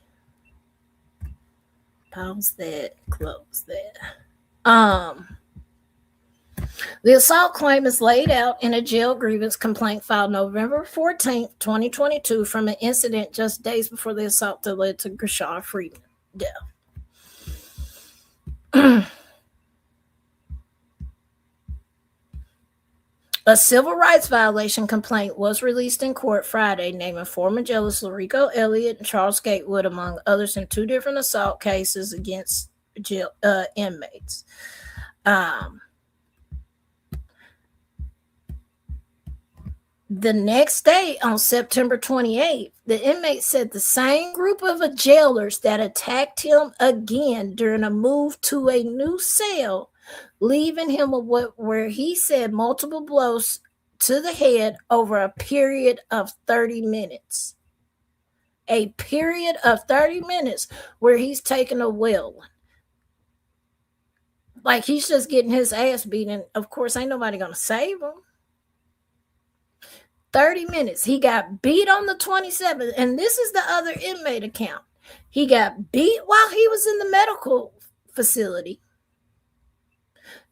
Pause that. Close that. The assault claim is laid out in a jail grievance complaint filed November 14th, 2022 from an incident just days before the assault that led to Gershun Freeman's death. A civil rights violation complaint was released in court Friday naming former jailers Larico Elliott and Charles Gatewood, among others, in 2 different assault cases against jail inmates. The next day, on September 28th, the inmate said the same group of jailers that attacked him again during a move to a new cell, leaving him with where he said multiple blows to the head over a period of 30 minutes. A period of 30 minutes where he's taking a wheel. Like he's just getting his ass beaten. Of course, ain't nobody going to save him. 30 minutes. He got beat on the 27th. And this is the other inmate account. He got beat while he was in the medical facility.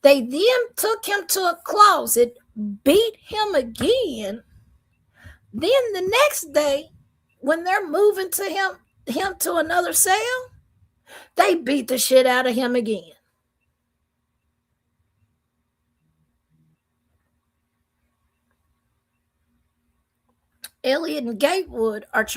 They then took him to a closet, beat him again. Then the next day, when they're moving to him to another cell, they beat the shit out of him again. Elliott and Gatewood are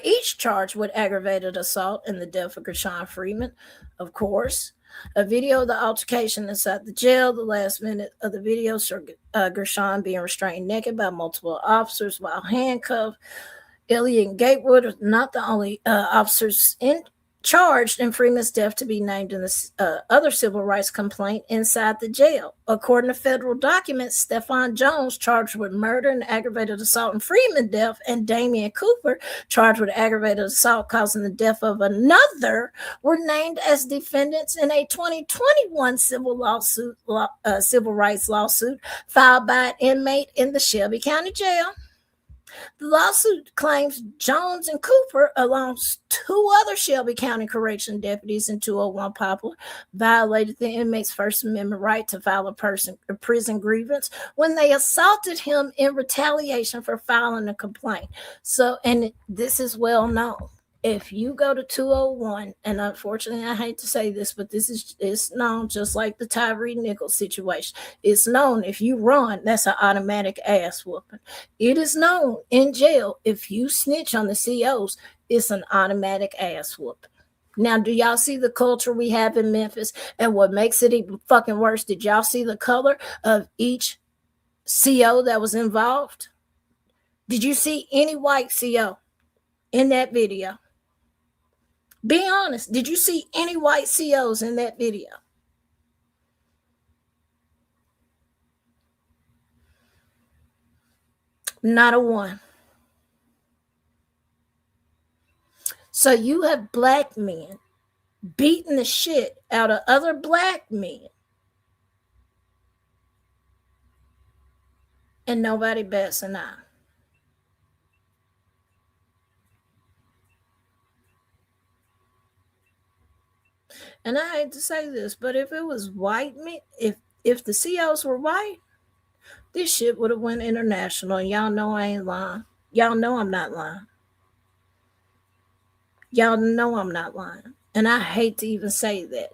each charged with aggravated assault in the death of Gershun Freeman, of course. A video of the altercation inside the jail. The last minute of the video showed Gershun being restrained naked by multiple officers while handcuffed. Elliott and Gatewood are not the only officers charged in Freeman's death to be named in the other civil rights complaint inside the jail. According to federal documents, Stephon Jones, charged with murder and aggravated assault in Freeman's death, and Damian Cooper, charged with aggravated assault causing the death of another, were named as defendants in a 2021 civil rights lawsuit filed by an inmate in the Shelby County Jail. The lawsuit claims Jones and Cooper, along with 2 other Shelby County Correction deputies in 201 Poplar, violated the inmate's First Amendment right to file a prison grievance when they assaulted him in retaliation for filing a complaint. So, and this is well known. If you go to 201, and unfortunately I hate to say this, but it's known, just like the Tyre Nichols situation. It's known if you run, that's an automatic ass whooping. It is known in jail, if you snitch on the COs, it's an automatic ass whooping. Now, do y'all see the culture we have in Memphis? And what makes it even fucking worse, did y'all see the color of each CO that was involved? Did you see any white CO in that video? Be honest. Did you see any white COs in that video? Not a one. So you have black men beating the shit out of other black men, and nobody bats an eye. And I hate to say this, but if it was white men, if the COs were white, this shit would have went international. And y'all know I ain't lying. Y'all know I'm not lying. Y'all know I'm not lying. And I hate to even say that,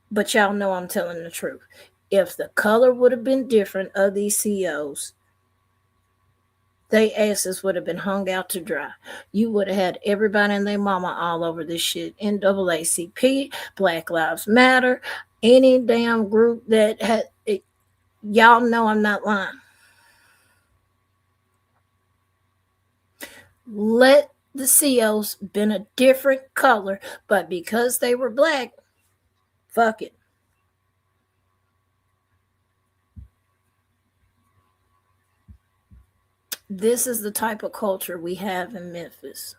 but y'all know I'm telling the truth. If the color would have been different of these COs, they asses would have been hung out to dry. You would have had everybody and their mama all over this shit. NAACP, Black Lives Matter, any damn group that had it. Y'all know I'm not lying. Let the COs been a different color, but because they were black, fuck it. This is the type of culture we have in Memphis.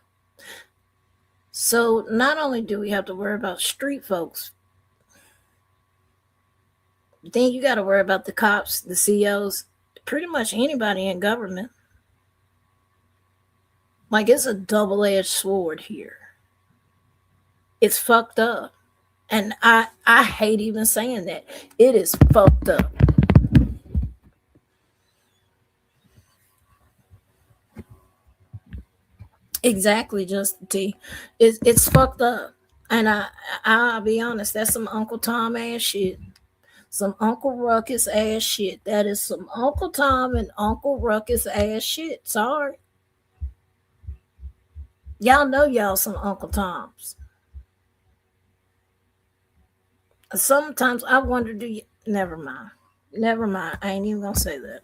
So not only do we have to worry about street folks, then you got to worry about the cops, the COs, pretty much anybody in government. Like, it's a double-edged sword here. It's fucked up. And I hate even saying that. It is fucked up. Exactly, just T. It's fucked up. And I'll be honest, that's some Uncle Tom ass shit. Some Uncle Ruckus ass shit. That is some Uncle Tom and Uncle Ruckus ass shit. Sorry. Y'all know y'all some Uncle Toms. Sometimes I wonder, do you... Never mind. Never mind. I ain't even gonna say that.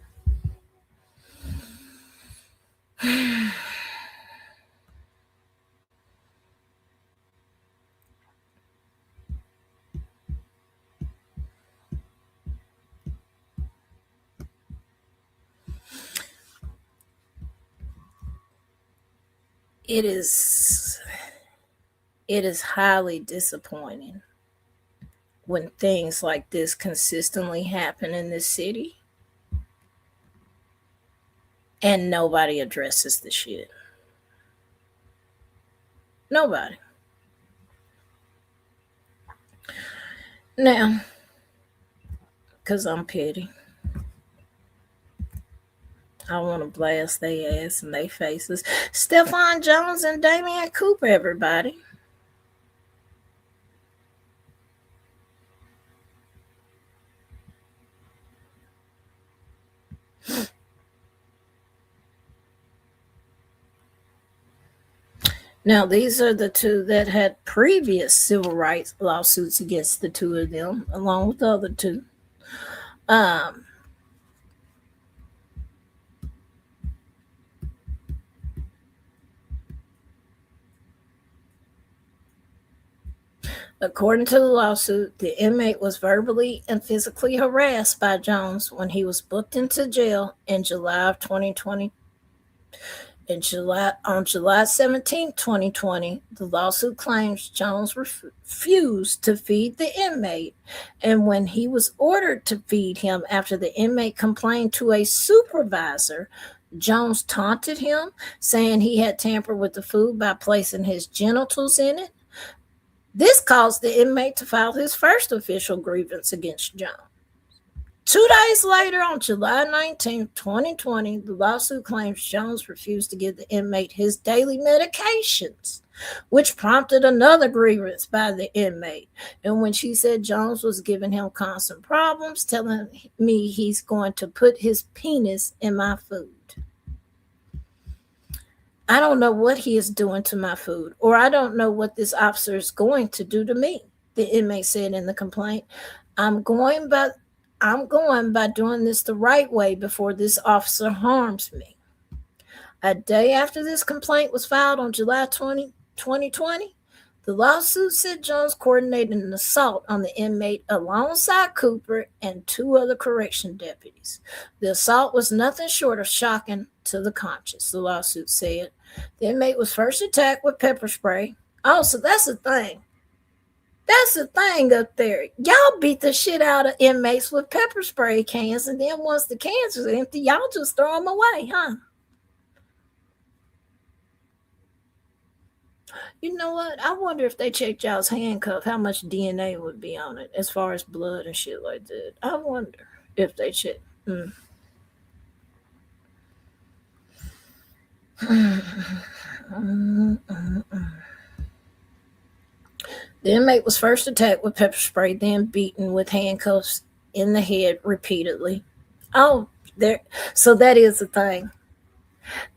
It is highly disappointing when things like this consistently happen in this city and nobody addresses the shit. Nobody. Now, because I'm petty, I want to blast their ass in their faces. Stephon Jones and Damian Cooper, everybody. Now, these are the two that had previous civil rights lawsuits against the two of them, along with the other two. According to the lawsuit, the inmate was verbally and physically harassed by Jones when he was booked into jail in July of 2020. On July 17, 2020, the lawsuit claims Jones refused to feed the inmate, and when he was ordered to feed him after the inmate complained to a supervisor, Jones taunted him, saying he had tampered with the food by placing his genitals in it. This caused the inmate to file his first official grievance against Jones. 2 days later, on July 19, 2020, the lawsuit claims Jones refused to give the inmate his daily medications, which prompted another grievance by the inmate. And when she said Jones was giving him constant problems, telling me he's going to put his penis in my food. I don't know what he is doing to my food, or I don't know what this officer is going to do to me, the inmate said in the complaint. I'm going by doing this the right way before this officer harms me. A day after this complaint was filed on July 20, 2020, the lawsuit said Jones coordinated an assault on the inmate alongside Cooper and 2 other correction deputies. The assault was nothing short of shocking to the conscience, the lawsuit said. The inmate was first attacked with pepper spray. Oh, so that's the thing. That's the thing up there. Y'all beat the shit out of inmates with pepper spray cans, and then once the cans are empty, y'all just throw them away, huh? You know what? I wonder if they checked y'all's handcuff, how much DNA would be on it as far as blood and shit like that. I wonder if they checked. The inmate was first attacked with pepper spray, then beaten with handcuffs in the head repeatedly. Oh, there. So that is the thing.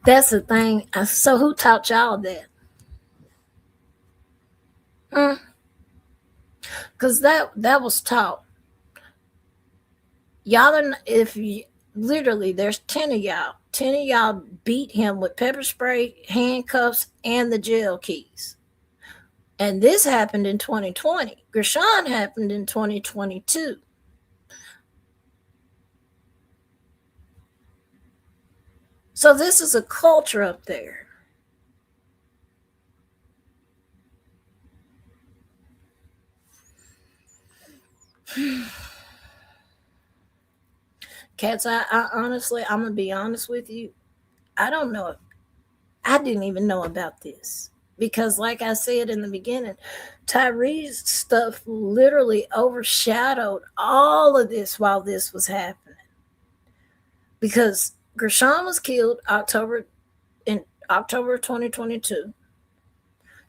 That's the thing. So who taught y'all that? Because that was taught. Y'all, literally, there's 10 of y'all. 10 of y'all beat him with pepper spray, handcuffs, and the jail keys. And this happened in 2020. Gershun happened in 2022. So this is a culture up there. Cats, I honestly, I'm going to be honest with you. I don't know. I didn't even know about this. Because like I said in the beginning, Tyre's stuff literally overshadowed all of this while this was happening. Because Gershun was killed in October 2022.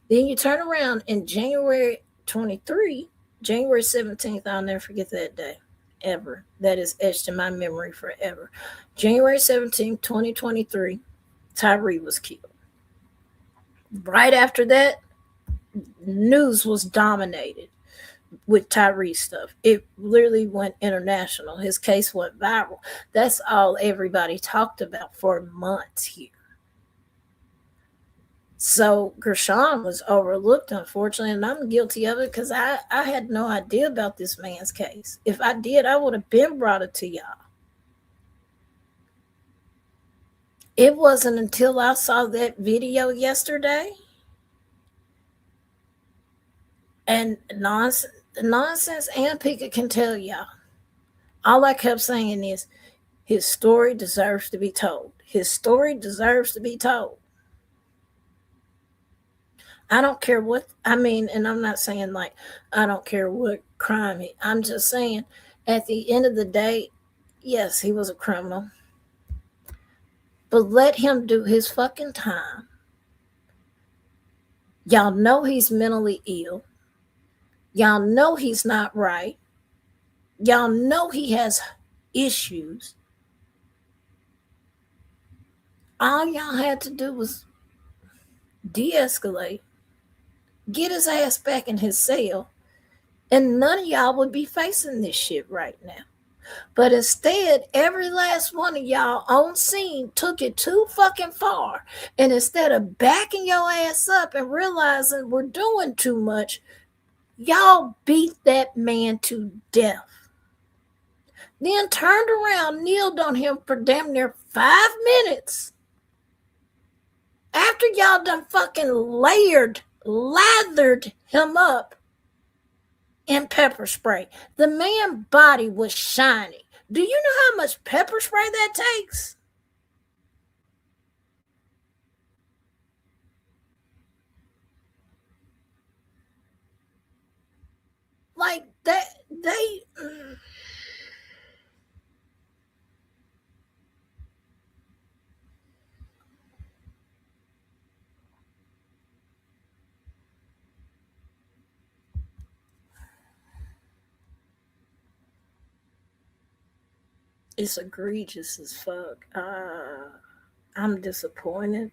Then you turn around in January 23, January 17th, I'll never forget that day, ever. That is etched in my memory forever. January 17th, 2023, Tyre was killed. Right after that, news was dominated with Tyre stuff. It literally went international. His case went viral. That's all everybody talked about for months here. So Gershun was overlooked, unfortunately, and I'm guilty of it because I had no idea about this man's case. If I did, I would have been brought it to y'all. It wasn't until I saw that video yesterday and nonsense and Pika can tell y'all. All I kept saying is his story deserves to be told. His story deserves to be told. I don't care what, I mean, and I'm not saying like, I don't care what crime I'm just saying at the end of the day, yes, he was a criminal, but let him do his fucking time. Y'all know he's mentally ill. Y'all know he's not right. Y'all know he has issues. All y'all had to do was de-escalate, get his ass back in his cell, and none of y'all would be facing this shit right now. But instead, every last one of y'all on scene took it too fucking far. And instead of backing your ass up and realizing we're doing too much, y'all beat that man to death. Then turned around, kneeled on him for damn near 5 minutes. After y'all done fucking lathered him up in pepper spray. The man's body was shiny. Do you know how much pepper spray that takes? Like that, they. It's egregious as fuck. I'm disappointed.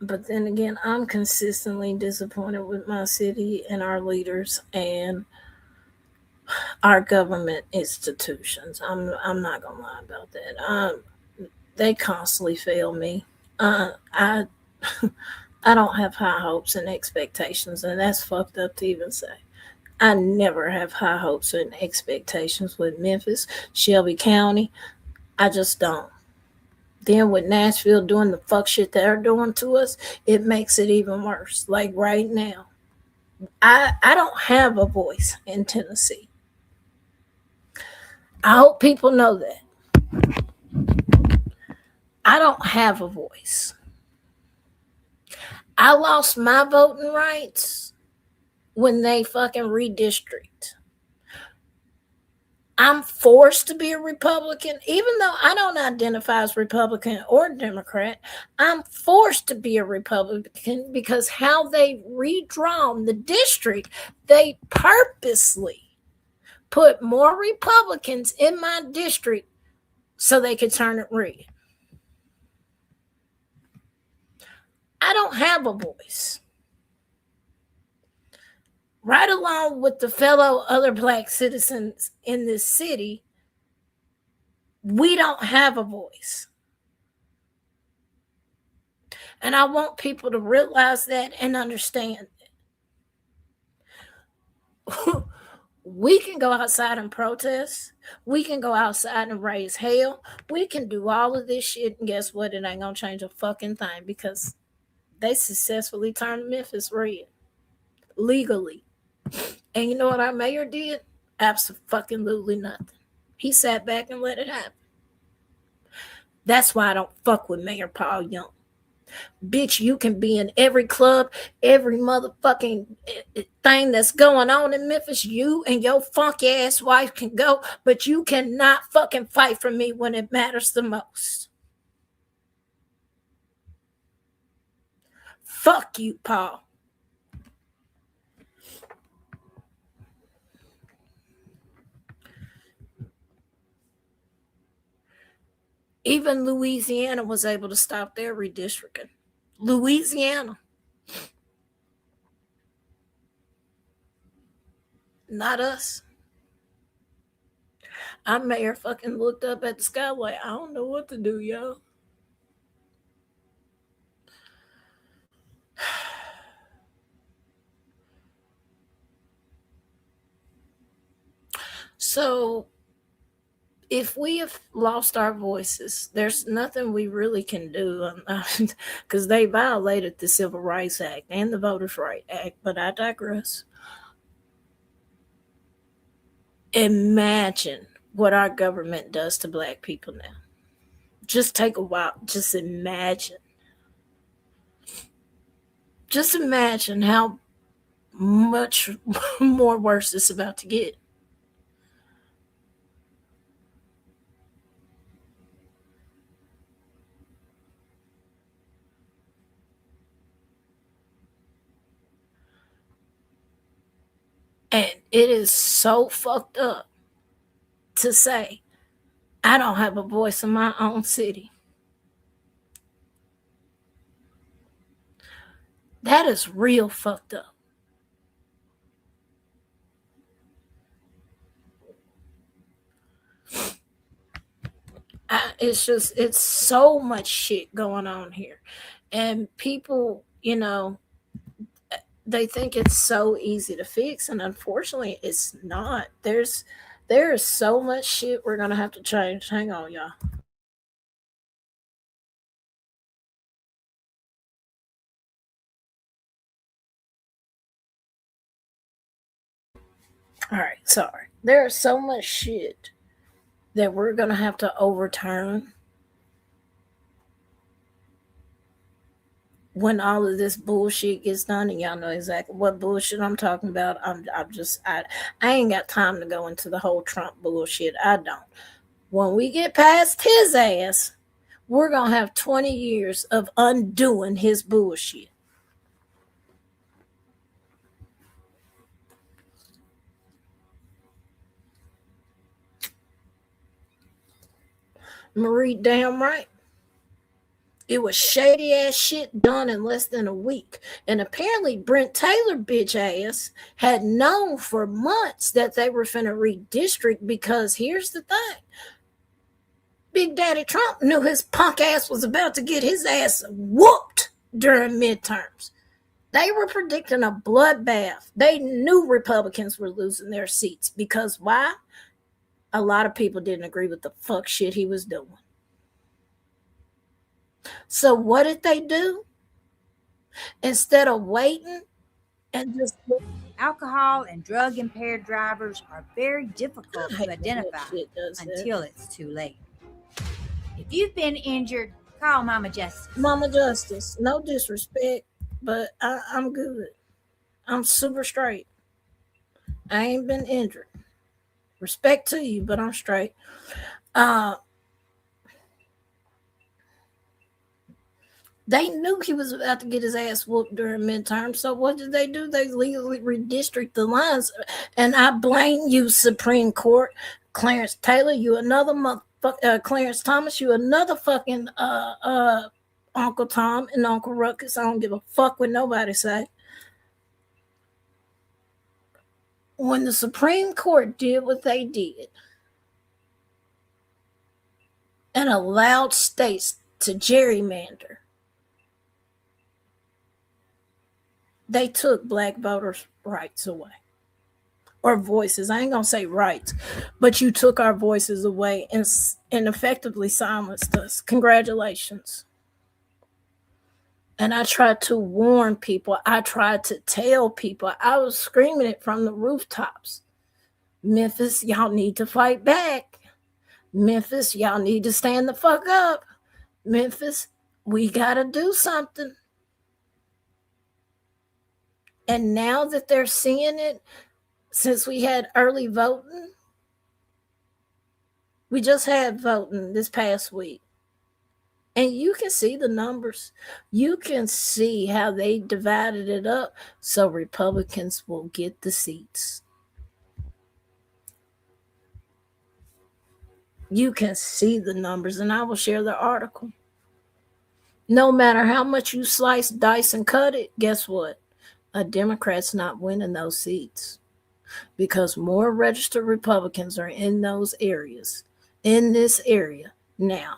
But then again, I'm consistently disappointed with my city and our leaders and our government institutions. I'm not gonna lie about that. They constantly fail me. I I don't have high hopes and expectations, and that's fucked up to even say. I never have high hopes and expectations with Memphis, Shelby County. I just don't. Then with Nashville doing the fuck shit they're doing to us, it makes it even worse. Like right now, I don't have a voice in Tennessee. I hope people know that. I don't have a voice. I lost my voting rights when they fucking redistrict. I'm forced to be a Republican, even though I don't identify as Republican or Democrat. I'm forced to be a Republican because how they redrawn the district, they purposely put more Republicans in my district so they could turn it red. I don't have a voice. Right along with the fellow other black citizens in this city, we don't have a voice. And I want people to realize that and understand that. We can go outside and protest. We can go outside and raise hell. We can do all of this shit, and guess what? It ain't gonna change a fucking thing because they successfully turned Memphis red legally. And you know what our mayor did? Absolutely nothing. He sat back and let it happen. That's why I don't fuck with Mayor Paul Young. Bitch, you can be in every club, every motherfucking thing that's going on in Memphis. You and your funky ass wife can go, but you cannot fucking fight for me when it matters the most. Fuck you, Paul. Even Louisiana was able to stop their redistricting. Louisiana. Not us. Our mayor fucking looked up at the sky like, I don't know what to do, y'all. So if we have lost our voices, there's nothing we really can do because they violated the Civil Rights Act and the Voters' Rights Act, but I digress. Imagine what our government does to black people now. Just take a while. Just imagine. Just imagine how much more worse it's about to get. And it is so fucked up to say, I don't have a voice in my own city. That is real fucked up. It's so much shit going on here. And people, they think it's so easy to fix. And unfortunately, it's not. There is so much shit we're going to have to change. Hang on, y'all. All right, sorry. There's so much shit that we're going to have to overturn when all of this bullshit gets done. And y'all know exactly what bullshit I'm talking about. I ain't got time to go into the whole Trump bullshit. I don't. When we get past his ass, we're going to have 20 years of undoing his bullshit. Marie, damn right. It was shady ass shit done in less than a week. And apparently Brent Taylor bitch ass had known for months that they were finna redistrict, because here's the thing. Big Daddy Trump knew his punk ass was about to get his ass whooped during midterms. They were predicting a bloodbath. They knew Republicans were losing their seats. Because why? A lot of people didn't agree with the fuck shit he was doing. So what did they do? Instead of waiting and just... Alcohol and drug impaired drivers are very difficult to identify until it's too late. If you've been injured, call Mama Justice. Mama Justice, no disrespect, but I'm good. I'm super straight. I ain't been injured. Respect to you, but I'm straight. They knew he was about to get his ass whooped during midterm. So what did they do? They legally redistrict the lines. And I blame you, Supreme Court. Clarence Taylor, you another motherfucker. Clarence Thomas, you another fucking Uncle Tom and Uncle Ruckus. I don't give a fuck what nobody say. When the Supreme Court did what they did and allowed states to gerrymander, they took black voters' rights away. Or voices. I ain't going to say rights, but you took our voices away and effectively silenced us. Congratulations. And I tried to warn people. I tried to tell people. I was screaming it from the rooftops. Memphis, y'all need to fight back. Memphis, y'all need to stand the fuck up. Memphis, we got to do something. And now that they're seeing it, since we had early voting, we just had voting this past week. And you can see the numbers. You can see how they divided it up so Republicans will get the seats. You can see the numbers, and I will share the article. No matter how much you slice, dice, and cut it, guess what? A Democrat's not winning those seats because more registered Republicans are in those areas, in this area now.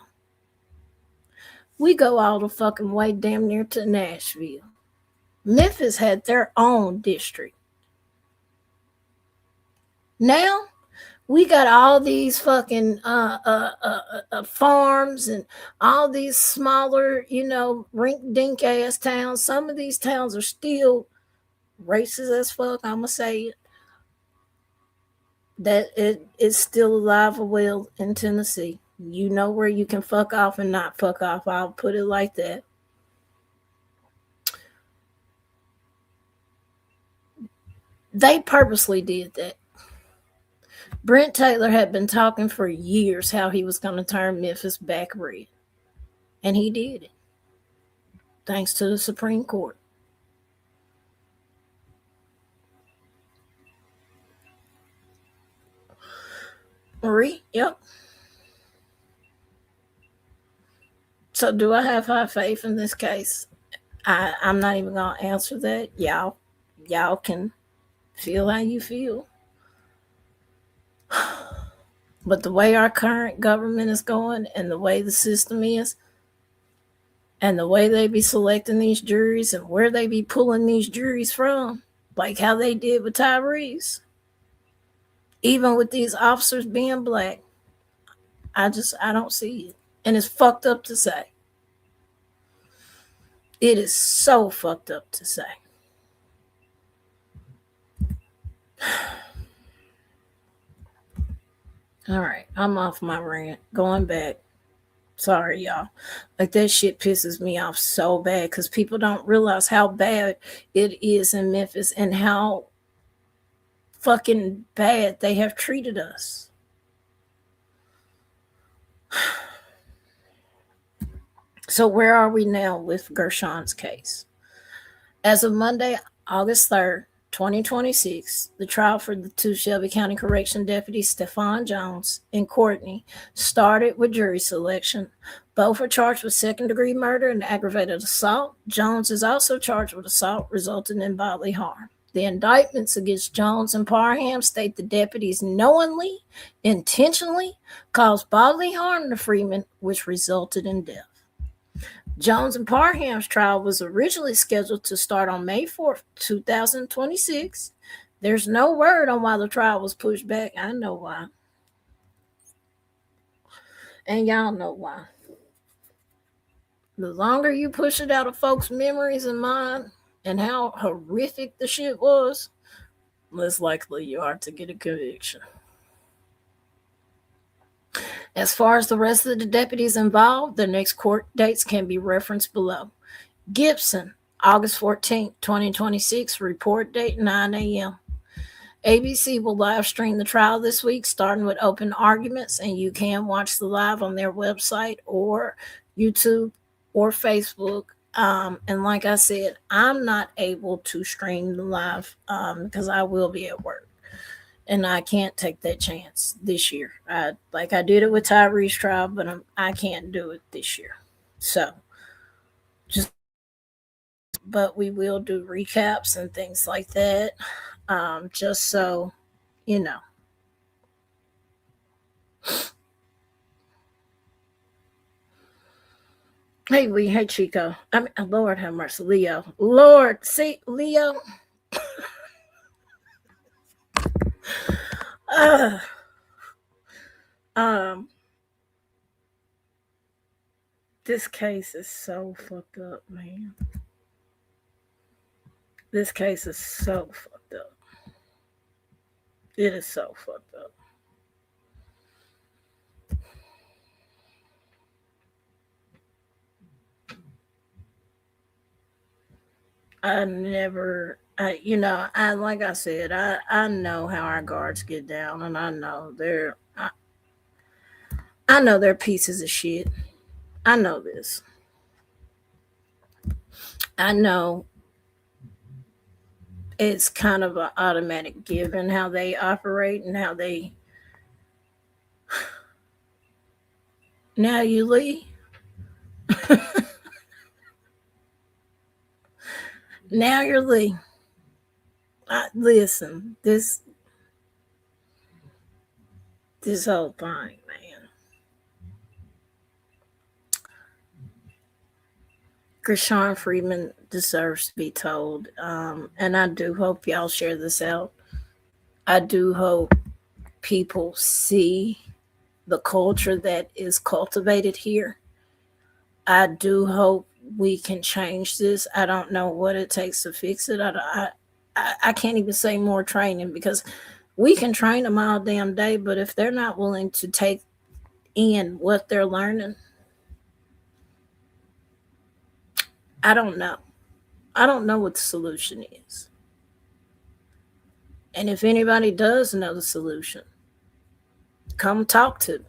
We go all the fucking way damn near to Nashville. Memphis had their own district. Now we got all these fucking farms and all these smaller, rink-dink ass towns. Some of these towns are still racist as fuck, I'm gonna say it. That it is still alive and well in Tennessee. You know where you can fuck off and not fuck off. I'll put it like that. They purposely did that. Brent Taylor had been talking for years how he was going to turn Memphis back red. And he did it. Thanks to the Supreme Court. Marie, yep. So do I have high faith in this case? I'm not even going to answer that. Y'all can feel how you feel. But the way our current government is going and the way the system is and the way they be selecting these juries and where they be pulling these juries from, like how they did with Tyrese, even with these officers being black, I don't see it. And it's fucked up to say. It is so fucked up to say. All right, I'm off my rant. Going back. Sorry, y'all. Like, that shit pisses me off so bad because people don't realize how bad it is in Memphis and how fucking bad they have treated us. So where are we now with Gershon's case? As of Monday, August 3rd, 2026, the trial for the two Shelby County Correction deputies, Stephon Jones and Courtney, started with jury selection. Both are charged with second-degree murder and aggravated assault. Jones is also charged with assault resulting in bodily harm. The indictments against Jones and Parham state the deputies knowingly, intentionally caused bodily harm to Freeman, which resulted in death. Jones and Parham's trial was originally scheduled to start on May 4th, 2026. There's no word on why the trial was pushed back. I know why. And y'all know why. The longer you push it out of folks' memories and mind and how horrific the shit was, less likely you are to get a conviction. As far as the rest of the deputies involved, the next court dates can be referenced below. Gibson, August 14, 2026, report date 9 a.m. ABC will live stream the trial this week, starting with open arguments, and you can watch the live on their website or YouTube or Facebook. And like I said, I'm not able to stream the live because I will be at work. And I can't take that chance this year. I did it with Tyrese's trial, but I can't do it this year. So, but we will do recaps and things like that, just so you know. Hey Chico. I mean, Lord have mercy, Leo. Lord, see, Leo. This case is so fucked up, man. This case is so fucked up. It is so fucked up. Like I said, I know how our guards get down, and I know they're pieces of shit. I know this. I know it's kind of an automatic given how they operate and how they. Now you leave. Now you're Lee. Listen, this whole thing, man. Gershun Freeman deserves to be told, and I do hope y'all share this out. I do hope people see the culture that is cultivated here. I do hope we can change this. I don't know what it takes to fix it. I can't even say more training, because we can train them all damn day, but if they're not willing to take in what they're learning, I don't know. I don't know what the solution is. And if anybody does know the solution, come talk to me.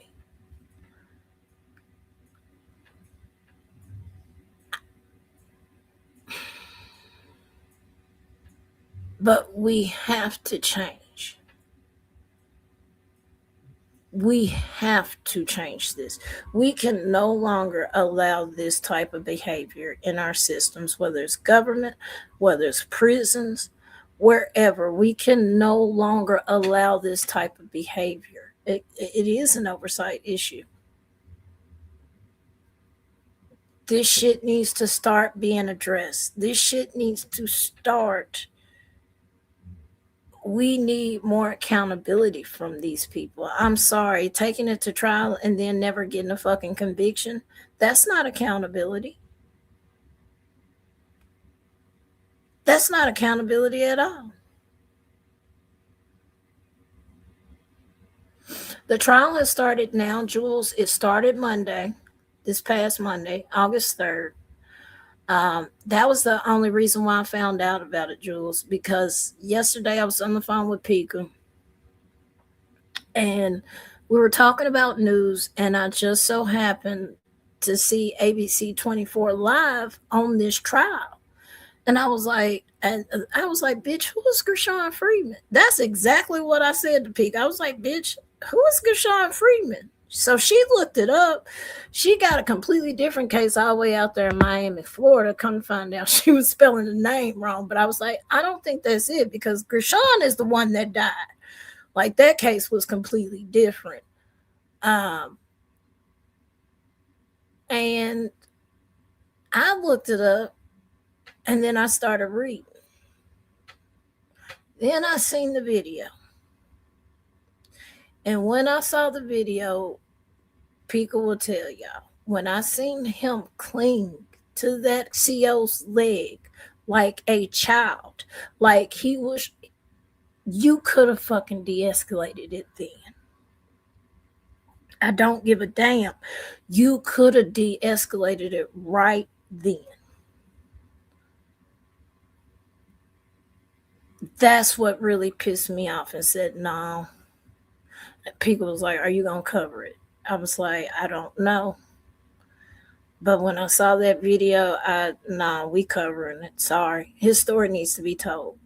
But we have to change. We have to change this. We can no longer allow this type of behavior in our systems, whether it's government, whether it's prisons, wherever. We can no longer allow this type of behavior. It is an oversight issue. This shit needs to start being addressed. This shit needs to start. We need more accountability from these people. I'm sorry, taking it to trial and then never getting a fucking conviction, that's not accountability. That's not accountability at all. The trial has started now, Jules. It started Monday, this past Monday, August 3rd. That was the only reason why I found out about it, Jules, because yesterday I was on the phone with Pika and we were talking about news, and I just so happened to see ABC 24 live on this trial. And I was like, bitch, who is Gershun Freeman? That's exactly what I said to Pika. I was like, bitch, who is Gershun Freeman? So she looked it up. She got a completely different case all the way out there in Miami, Florida. Come to find out she was spelling the name wrong. But I was like, I don't think that's it, because Gershun is the one that died. Like, that case was completely different. And I looked it up, and then I started reading. Then I seen the video. And when I saw the video, Pika will tell y'all, when I seen him cling to that CO's leg like a child, like he was, you could have fucking de-escalated it then. I don't give a damn. You could have de-escalated it right then. That's what really pissed me off and said, no. People was like, are you going to cover it? I was like, I don't know. But when I saw that video, we covering it. Sorry. His story needs to be told.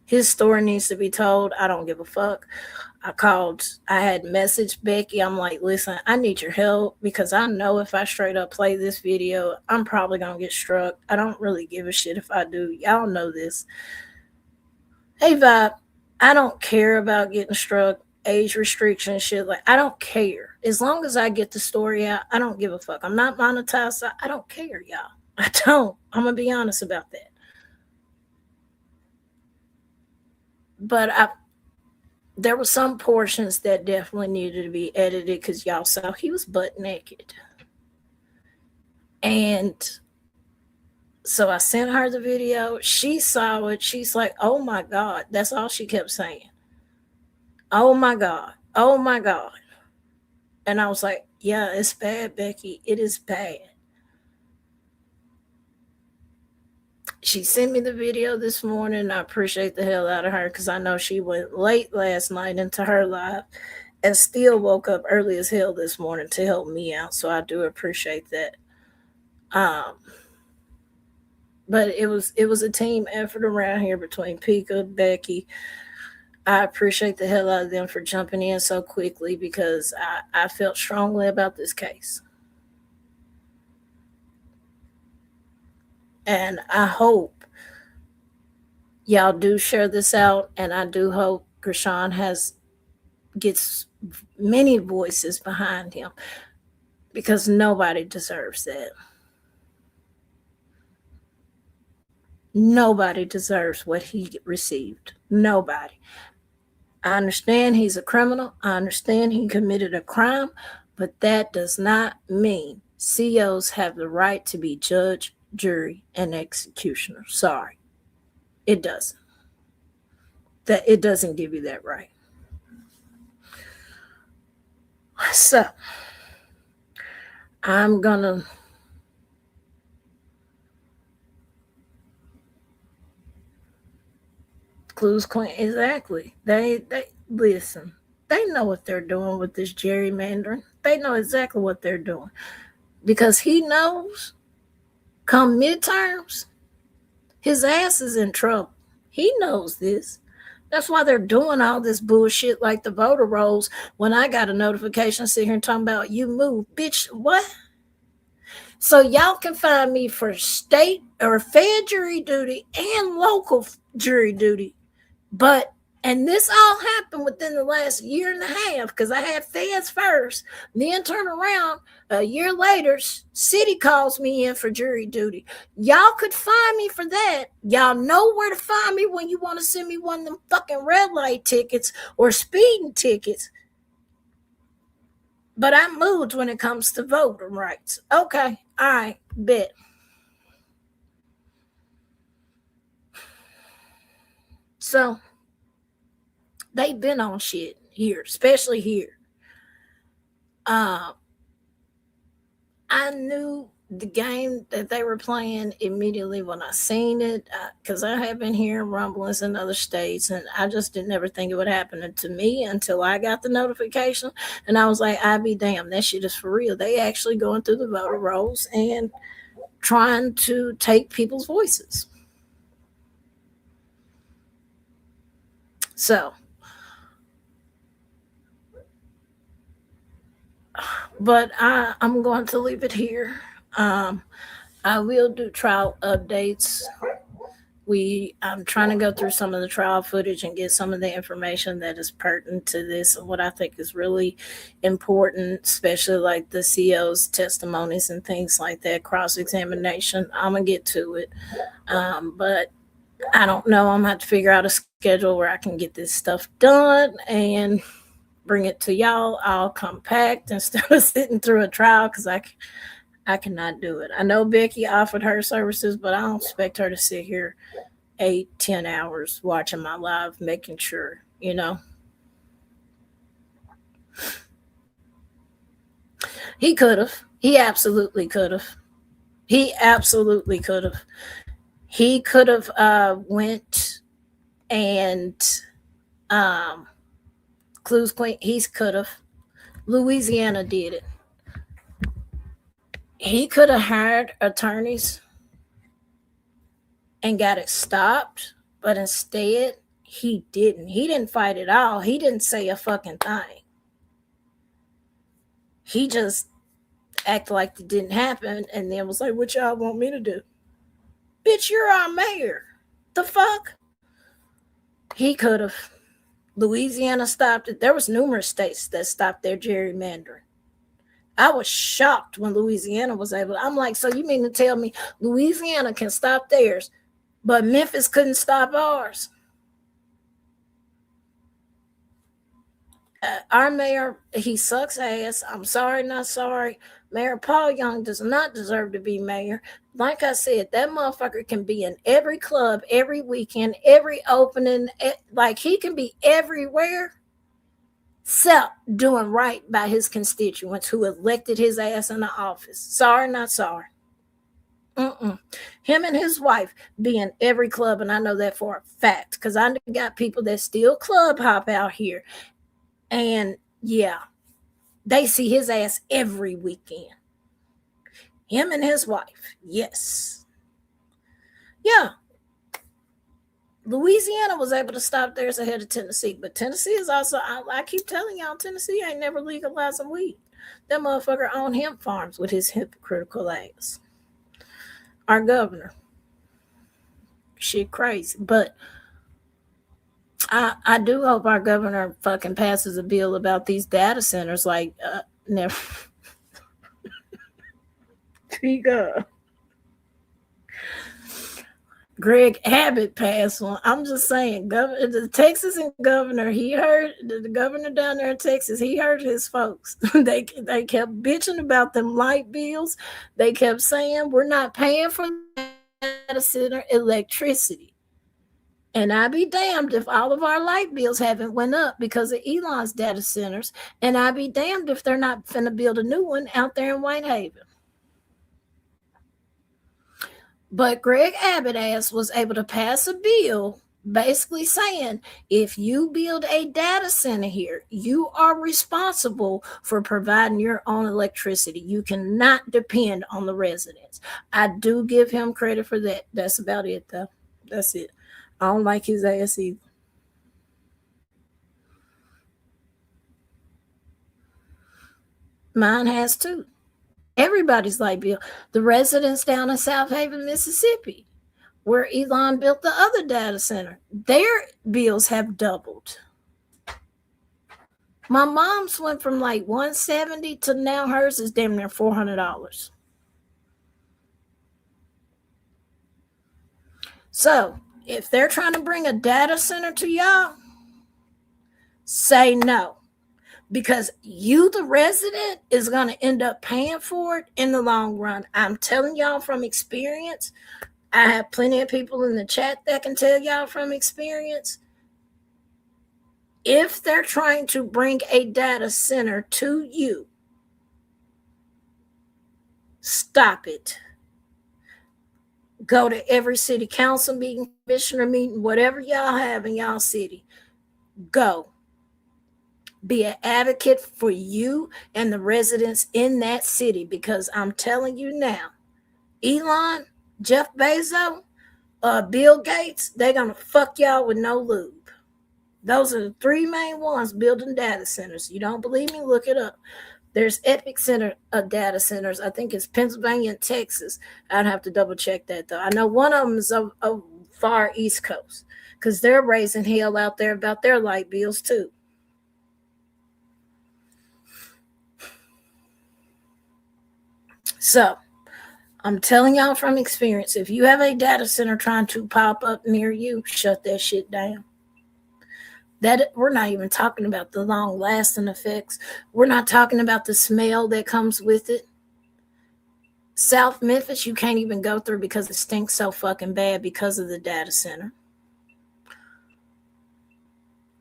His story needs to be told. I don't give a fuck. I had messaged Becky. I'm like, listen, I need your help, because I know if I straight up play this video, I'm probably going to get struck. I don't really give a shit if I do. Y'all know this. Hey, Vibe, I don't care about getting struck, age restriction, shit. Like, I don't care. As long as I get the story out, I don't give a fuck. I'm not monetized. So I don't care, y'all. I don't. I'm going to be honest about that. But there were some portions that definitely needed to be edited, because y'all saw he was butt naked. And so I sent her the video. She saw it. She's like, oh my God. That's all she kept saying. Oh my God. Oh my God. And I was like, yeah, it's bad, Becky. It is bad. She sent me the video this morning. I appreciate the hell out of her, because I know she went late last night into her live and still woke up early as hell this morning to help me out. So I do appreciate that. But it was a team effort around here between Pika, Becky. I appreciate the hell out of them for jumping in so quickly, because I felt strongly about this case. And I hope y'all do share this out, and I do hope Gershun gets many voices behind him, because nobody deserves that. Nobody deserves what he received. Nobody. I understand he's a criminal. I understand he committed a crime, but that does not mean COs have the right to be judge, jury, and executioner. Sorry. It doesn't. It doesn't give you that right. So, I'm going to Clues Queen, exactly. They listen. They know what they're doing with this gerrymandering. They know exactly what they're doing because he knows come midterms, his ass is in trouble. He knows this. That's why they're doing all this bullshit like the voter rolls. When I got a notification sitting here talking about you move, bitch, what? So y'all can find me for state or fed jury duty and local jury duty. And this all happened within the last year and a half because I had feds first, then turn around a year later, city calls me in for jury duty. Y'all could find me for that. Y'all know where to find me when you want to send me one of them fucking red light tickets or speeding tickets. But I moved when it comes to voting rights. Okay, all right, bet. So they've been on shit here, especially here. I knew the game that they were playing immediately when I seen it because I have been hearing rumblings in other states, and I just didn't ever think it would happen to me until I got the notification, and I was like, I be damned, that shit is for real. They actually going through the voter rolls and trying to take people's voices. So, but I'm going to leave it here. I will do trial updates. I'm trying to go through some of the trial footage and get some of the information that is pertinent to this and what I think is really important, especially like the CO's testimonies and things like that, cross-examination. I'm going to get to it. But I don't know. I'm going to have to figure out a schedule where I can get this stuff done and bring it to y'all all compact instead of sitting through a trial because I cannot do it. I know Becky offered her services, but I don't expect her to sit here 8-10 hours watching my live, making sure, you know. He could have. He absolutely could have. He absolutely could have. He could have went and Clues Queen, he could have. Louisiana did it. He could have hired attorneys and got it stopped, but instead he didn't. He didn't fight at all. He didn't say a fucking thing. He just acted like it didn't happen and then was like, what y'all want me to do? Bitch, you're our mayor. The fuck? He could have. Louisiana stopped it. There was numerous states that stopped their gerrymandering. I was shocked when Louisiana was able. I'm like, so you mean to tell me Louisiana can stop theirs, but Memphis couldn't stop ours? Our mayor, he sucks ass. I'm sorry, not sorry. Mayor Paul Young does not deserve to be mayor. Like I said, that motherfucker can be in every club, every weekend, every opening. Like he can be everywhere. Except doing right by his constituents who elected his ass in the office. Sorry, not sorry. Him and his wife be in every club, and I know that for a fact because I got people that still club hop out here. And yeah, they see his ass every weekend. Him and his wife, yes. Yeah. Louisiana was able to stop theirs ahead of Tennessee, but Tennessee is also, I keep telling y'all, Tennessee ain't never legalizing weed. That motherfucker owned hemp farms with his hypocritical ass. Our governor. Shit crazy. But I do hope our governor fucking passes a bill about these data centers like, never. Greg Abbott passed one. I'm just saying, the Texas governor, he heard the governor down there in Texas. He heard his folks. They kept bitching about them light bills. They kept saying we're not paying for data center electricity. And I be damned if all of our light bills haven't went up because of Elon's data centers. And I be damned if they're not finna build a new one out there in Whitehaven. But Greg Abbott was able to pass a bill basically saying if you build a data center here, you are responsible for providing your own electricity. You cannot depend on the residents. I do give him credit for that. That's about it, though. That's it. I don't like his ass either. Mine has too. Everybody's light bill. The residents down in South Haven, Mississippi, where Elon built the other data center, their bills have doubled. My mom's went from like $170 to now hers is damn near $400. So if they're trying to bring a data center to y'all, say no. Because you, the resident, is going to end up paying for it in the long run. I'm telling y'all from experience. I have plenty of people in the chat that can tell y'all from experience. If they're trying to bring a data center to you, stop it. Go to every city council meeting, commissioner meeting, whatever y'all have in y'all city. Go. Be an advocate for you and the residents in that city, because I'm telling you now, Elon, Jeff Bezos, Bill Gates, they're going to fuck y'all with no lube. Those are the three main ones building data centers. You don't believe me? Look it up. There's Epic Center data centers. I think it's Pennsylvania and Texas. I'd have to double check that, though. I know one of them is of far East Coast, because they're raising hell out there about their light bills, too. So, I'm telling y'all from experience, if you have a data center trying to pop up near you, shut that shit down. That we're not even talking about the long-lasting effects. We're not talking about the smell that comes with it. South Memphis, you can't even go through because it stinks so fucking bad because of the data center.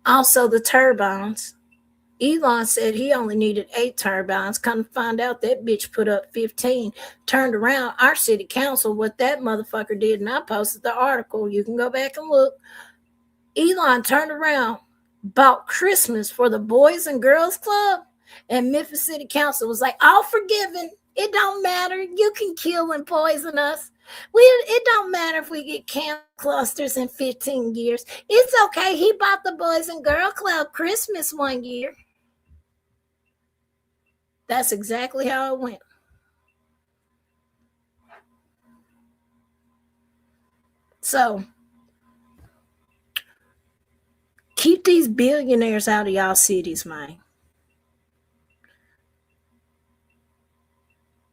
Also, the turbines. Elon said he only needed 8 turbines. Come to find out that bitch put up 15. Turned around, our city council, what that motherfucker did, and I posted the article. You can go back and look. Elon turned around, bought Christmas for the Boys and Girls Club, and Memphis City Council was like, all forgiven. It don't matter. You can kill and poison us. It don't matter if we get camp clusters in 15 years. It's okay. He bought the Boys and Girl Club Christmas one year. That's exactly how it went. So, keep these billionaires out of y'all cities, man.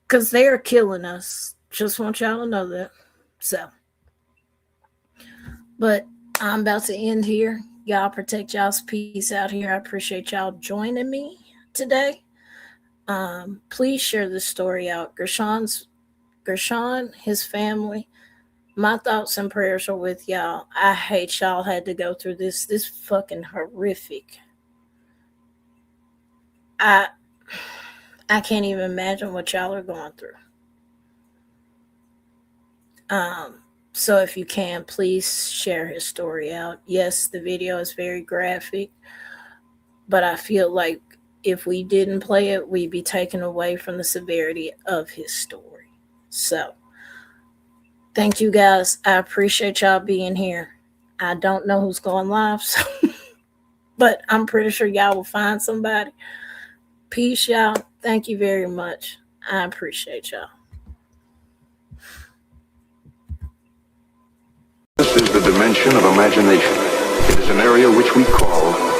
Because they're killing us. Just want y'all to know that. So, but I'm about to end here. Y'all protect y'all's peace out here. I appreciate y'all joining me today. Please share this story out. Gershun, his family, my thoughts and prayers are with y'all. I hate y'all had to go through this fucking horrific. I can't even imagine what y'all are going through. So if you can, please share his story out. Yes, the video is very graphic, but I feel like if we didn't play it, we'd be taken away from the severity of his story. So, thank you guys. I appreciate y'all being here. I don't know who's going live, so but I'm pretty sure y'all will find somebody. Peace, y'all. Thank you very much. I appreciate y'all. This is the dimension of imagination. It is an area which we call